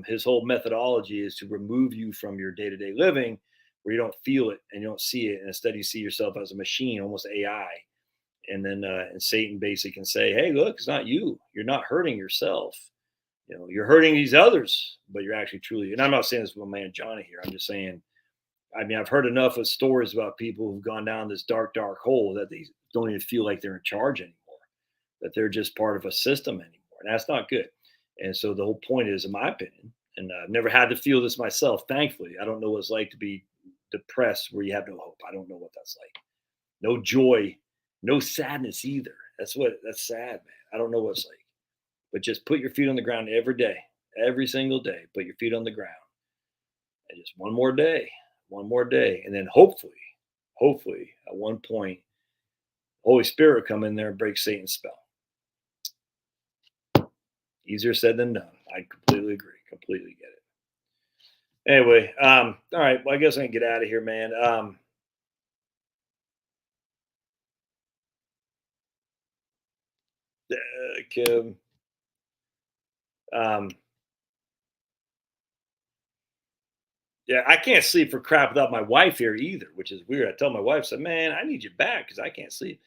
his whole methodology is to remove you from your day-to-day living where you don't feel it and you don't see it. And instead you see yourself as a machine, almost AI. And then and Satan basically can say, hey, look, it's not you. You're not hurting yourself. You're hurting these others, but you're actually truly. And I'm not saying this with my man Johnny here. I'm just saying. I mean, I've heard enough of stories about people who've gone down this dark, dark hole that they don't even feel like they're in charge anymore, that they're just part of a system anymore. And that's not good. And so the whole point is, in my opinion, and I've never had to feel this myself, thankfully. I don't know what it's like to be depressed where you have no hope. I don't know what that's like. No joy, no sadness either. That's sad, man. I don't know what it's like. But just put your feet on the ground every day, every single day. Put your feet on the ground. And just one more day. And then hopefully, at one point, Holy Spirit will come in there and break Satan's spell. Easier said than done. I completely agree. Completely get it. Anyway, all right. Well, I guess I can get out of here, man. Kim, um, yeah, I can't sleep for crap without my wife here either, which is weird. I tell my wife, I said, man, I need you back because I can't sleep.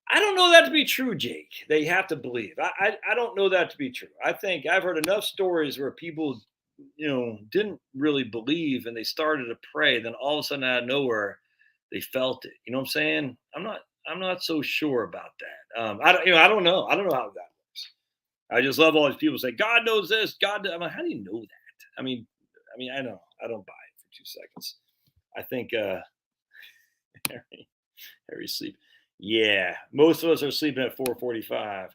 I don't know that to be true, Jake. They have to believe. I don't know that to be true. I think I've heard enough stories where people, didn't really believe and they started to pray. Then all of a sudden, out of nowhere, they felt it. You know what I'm saying? I'm not so sure about that. I don't know. I don't know how that works. I just love all these people say God knows this. I'm like, how do you know that? I know. I don't buy it for 2 seconds. I think Harry sleep. Yeah, most of us are sleeping at 4:45.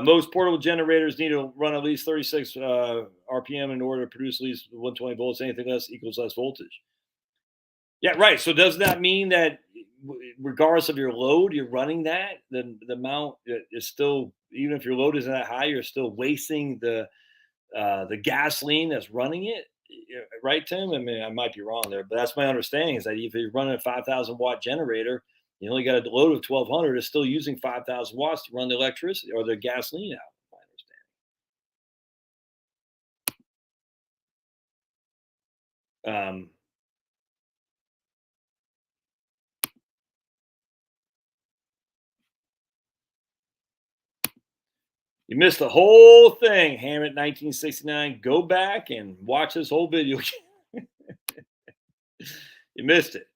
Most portable generators need to run at least 36 RPM in order to produce at least 120 volts. Anything less equals less voltage. Yeah, right. So does that mean that regardless of your load, you're running that? The amount is still, even if your load isn't that high, you're still wasting the gasoline that's running it. Right, Tim? I mean, I might be wrong there, but that's my understanding is that if you're running a 5,000-watt generator, you only got a load of 1,200. It's still using 5,000 watts to run the electricity or the gasoline out. My understanding. You missed the whole thing, Hammett 1969. Go back and watch this whole video. You missed it.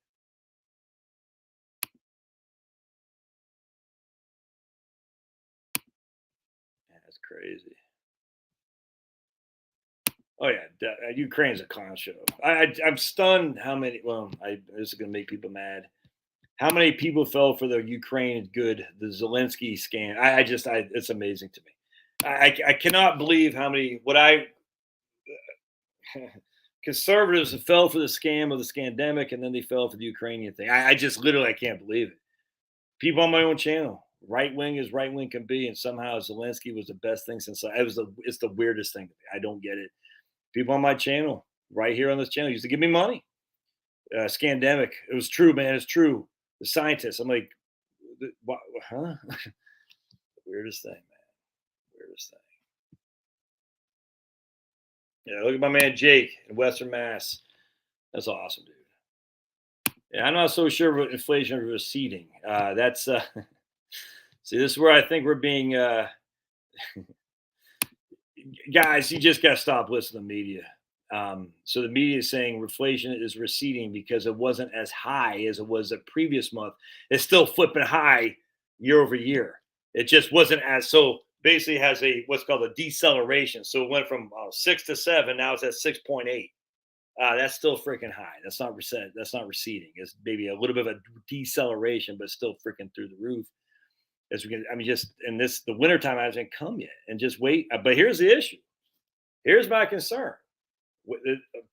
That's crazy. Oh yeah, Ukraine's a clown show. I'm stunned how many. Well, this is going to make people mad. How many people fell for the Ukraine good, the Zelensky scam? It's amazing to me. I cannot believe how many. Conservatives fell for the scam of the scandemic, and then they fell for the Ukrainian thing. I just literally I can't believe it. People on my own channel, right wing as right wing can be, and somehow Zelensky was the best thing since it's the weirdest thing to me. I don't get it. People on my channel, right here on this channel, used to give me money. Scandemic, it was true, man. It's true. The scientists, I'm like, what, huh? Weirdest thing, man. Weirdest thing. Yeah, look at my man Jake in Western Mass. That's awesome, dude. Yeah, I'm not so sure about inflation receding. That's see, this is where I think we're being guys. You just got to stop listening to media. So the media is saying inflation is receding because it wasn't as high as it was the previous month. It's still flipping high year over year. It just wasn't as so. Basically, has a what's called a deceleration. So it went from 6 to 7. Now it's at 6.8. That's still freaking high. That's not That's not receding. It's maybe a little bit of a deceleration, but still freaking through the roof. As we can, I mean, just in the wintertime hasn't come yet, and just wait. But here's the issue. Here's my concern.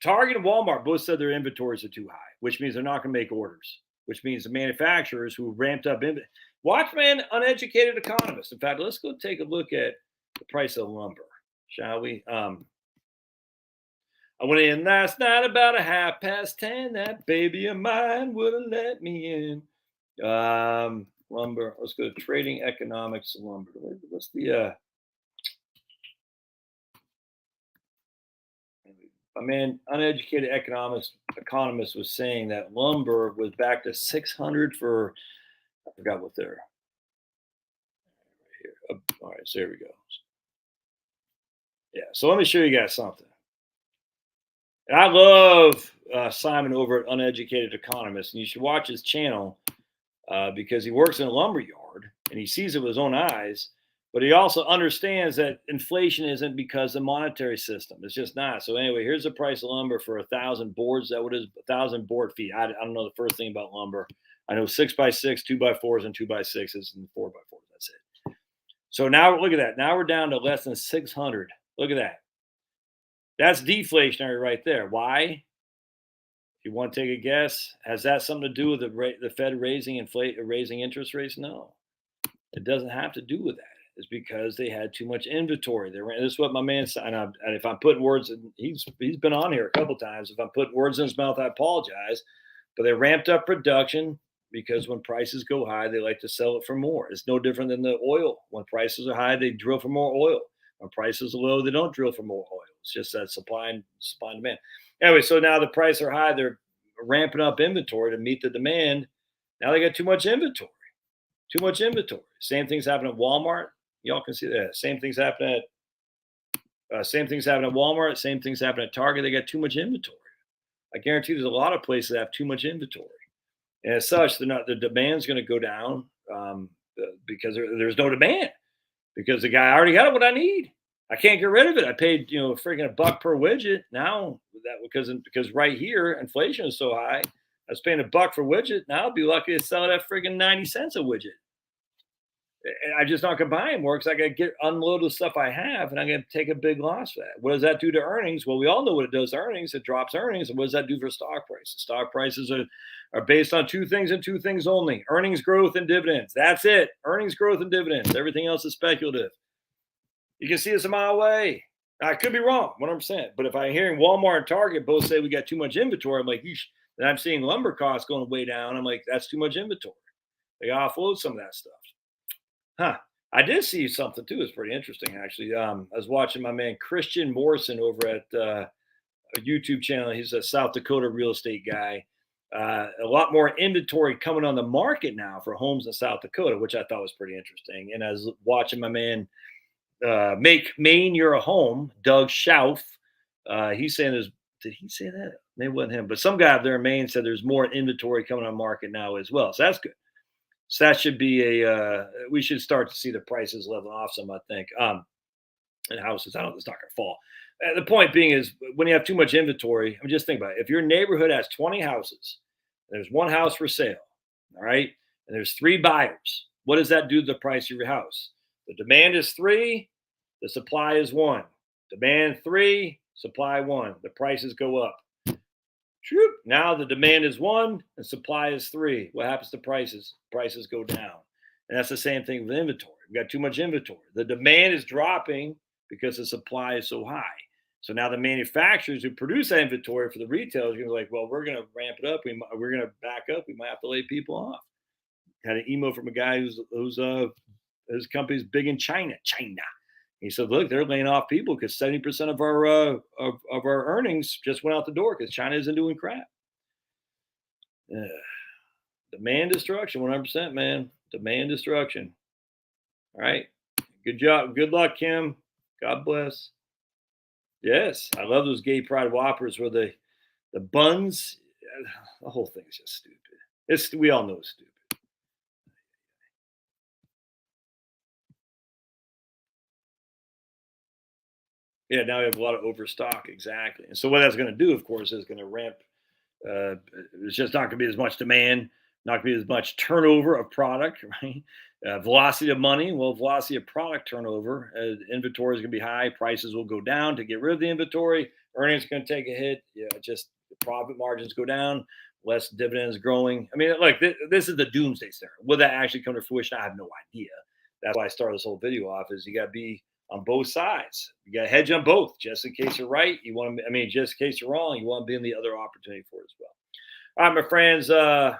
Target and Walmart both said their inventories are too high, which means they're not going to make orders. Which means the manufacturers who ramped up watch, man, uneducated economists. In fact, let's go take a look at the price of lumber, shall we? I went in last night about 10:30. That baby of mine wouldn't let me in. Lumber. Let's go to trading economics of lumber. What's the I mean, uneducated economist was saying that lumber was back to 600 for I forgot what they're All right, so here we go. Yeah, so let me show you guys something. And I love Simon over at Uneducated Economist, and you should watch his channel because he works in a lumber yard and he sees it with his own eyes. But he also understands that inflation isn't because of the monetary system. It's just not. So anyway, here's the price of lumber for 1,000 boards. That what is 1,000 board feet. I don't know the first thing about lumber. I know 6x6, 2x4s, and 2x6s, and 4x4s. That's it. So now look at that. Now we're down to less than 600. Look at that. That's deflationary right there. Why? If you want to take a guess, has that something to do with the Fed raising interest rates? No, it doesn't have to do with that. It's because they had too much inventory. This is what my man said. And if I'm putting words, he's been on here a couple times. If I'm putting words in his mouth, I apologize. But they ramped up production because when prices go high, they like to sell it for more. It's no different than the oil. When prices are high, they drill for more oil. When prices are low, they don't drill for more oil. It's just that supply and demand. Anyway, so now the prices are high. They're ramping up inventory to meet the demand. Now they got too much inventory. Too much inventory. Same things happen at Walmart. Y'all can see that. Same things happen at Walmart. Same things happen at Target. They got too much inventory. I guarantee there's a lot of places that have too much inventory, and as such, the demand's going to go down because there's no demand. Because the guy already got what I need. I can't get rid of it. I paid freaking $1 per widget now because right here inflation is so high. I was paying $1 for widget. Now I'll be lucky to sell it at freaking 90 cents a widget. And I just not gonna buy anymore because I gotta unload the stuff I have, and I'm gonna take a big loss for that. What does that do to earnings? Well, we all know what it does to earnings. It drops earnings. And what does that do for stock prices? Stock prices are based on two things and two things only: earnings growth and dividends. That's it. Earnings growth and dividends. Everything else is speculative. You can see this a mile away. I could be wrong, 100%. But if I'm hearing Walmart and Target both say we got too much inventory, I'm like, yeesh. And I'm seeing lumber costs going way down. I'm like, that's too much inventory. They gotta offload some of that stuff. Huh. I did see something too. It's pretty interesting, actually. I was watching my man Christian Morrison over at a YouTube channel. He's a South Dakota real estate guy. A lot more inventory coming on the market now for homes in South Dakota, which I thought was pretty interesting. And I was watching my man Make Maine Your Home, Doug Schauf. He's saying there's, did he say that? Maybe it wasn't him, but some guy up there in Maine said there's more inventory coming on market now as well. So that's good. So that should be we should start to see the prices level off some, I think. And houses, I don't, it's not going to fall. The point being is when you have too much inventory, I mean, just think about it. If your neighborhood has 20 houses, there's one house for sale, all right, and there's 3 buyers, what does that do to the price of your house? The demand is 3, the supply is 1. Demand 3, supply 1. The prices go up. Now the demand is 1 and supply is 3. What happens to prices? Prices go down. And that's the same thing with inventory. We got too much inventory. The demand is dropping because the supply is so high. So now the manufacturers who produce that inventory for the retailers are going to be like, well, we're going to ramp it up. We're going to back up. We might have to lay people off. Had an email from a guy whose his company's big in China. He said, look, they're laying off people because 70% of our earnings just went out the door because China isn't doing crap. Demand destruction, 100%, man. Demand destruction. All right. Good job. Good luck, Kim. God bless. Yes, I love those gay pride whoppers where the buns. The whole thing is just stupid. We all know it's stupid. Yeah, now we have a lot of overstock, exactly. And so what that's going to do, of course, is going to ramp. It's just not going to be as much demand, not going to be as much turnover of product, right? Velocity of money, well, velocity of product turnover. Inventory is going to be high, prices will go down to get rid of the inventory. Earnings are going to take a hit. Yeah, just the profit margins go down, less dividends growing. I mean, like this is the doomsday scenario. Will that actually come to fruition? I have no idea. That's why I started this whole video off. Is you got to be on both sides. You got to hedge on both, just in case you're right. You want to, I mean, just in case you're wrong, you want to be in the other opportunity for it as well. All right, my friends, I'm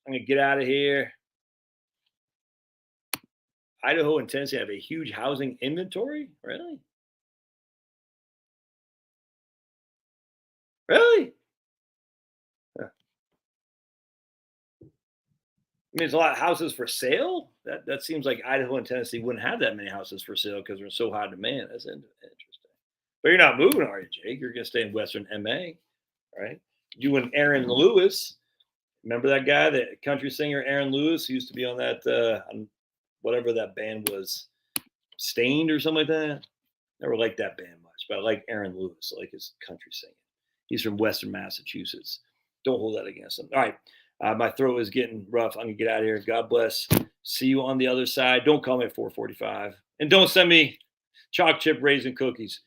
gonna get out of here. Idaho and Tennessee have a huge housing inventory. Really? Really? Huh. there's a lot of houses for sale. That seems like Idaho and Tennessee wouldn't have that many houses for sale because they're so high demand. That's interesting. But you're not moving, are you, Jake? You're going to stay in Western MA, right? You and Aaron Lewis. Remember that guy, that country singer Aaron Lewis, who used to be on that whatever that band was, Stained or something like that. Never liked that band much, but I like Aaron Lewis. I like his country singing. He's from Western Massachusetts. Don't hold that against him. All right. My throat is getting rough. I'm going to get out of here. God bless. See you on the other side. Don't call me at 4:45. And don't send me chocolate chip raisin cookies.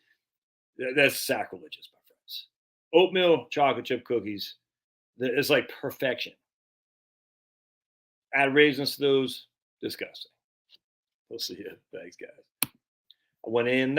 That's sacrilegious, my friends. Oatmeal chocolate chip cookies. It's like perfection. Add raisins to those. Disgusting. We'll see you. Thanks, guys. I went in that.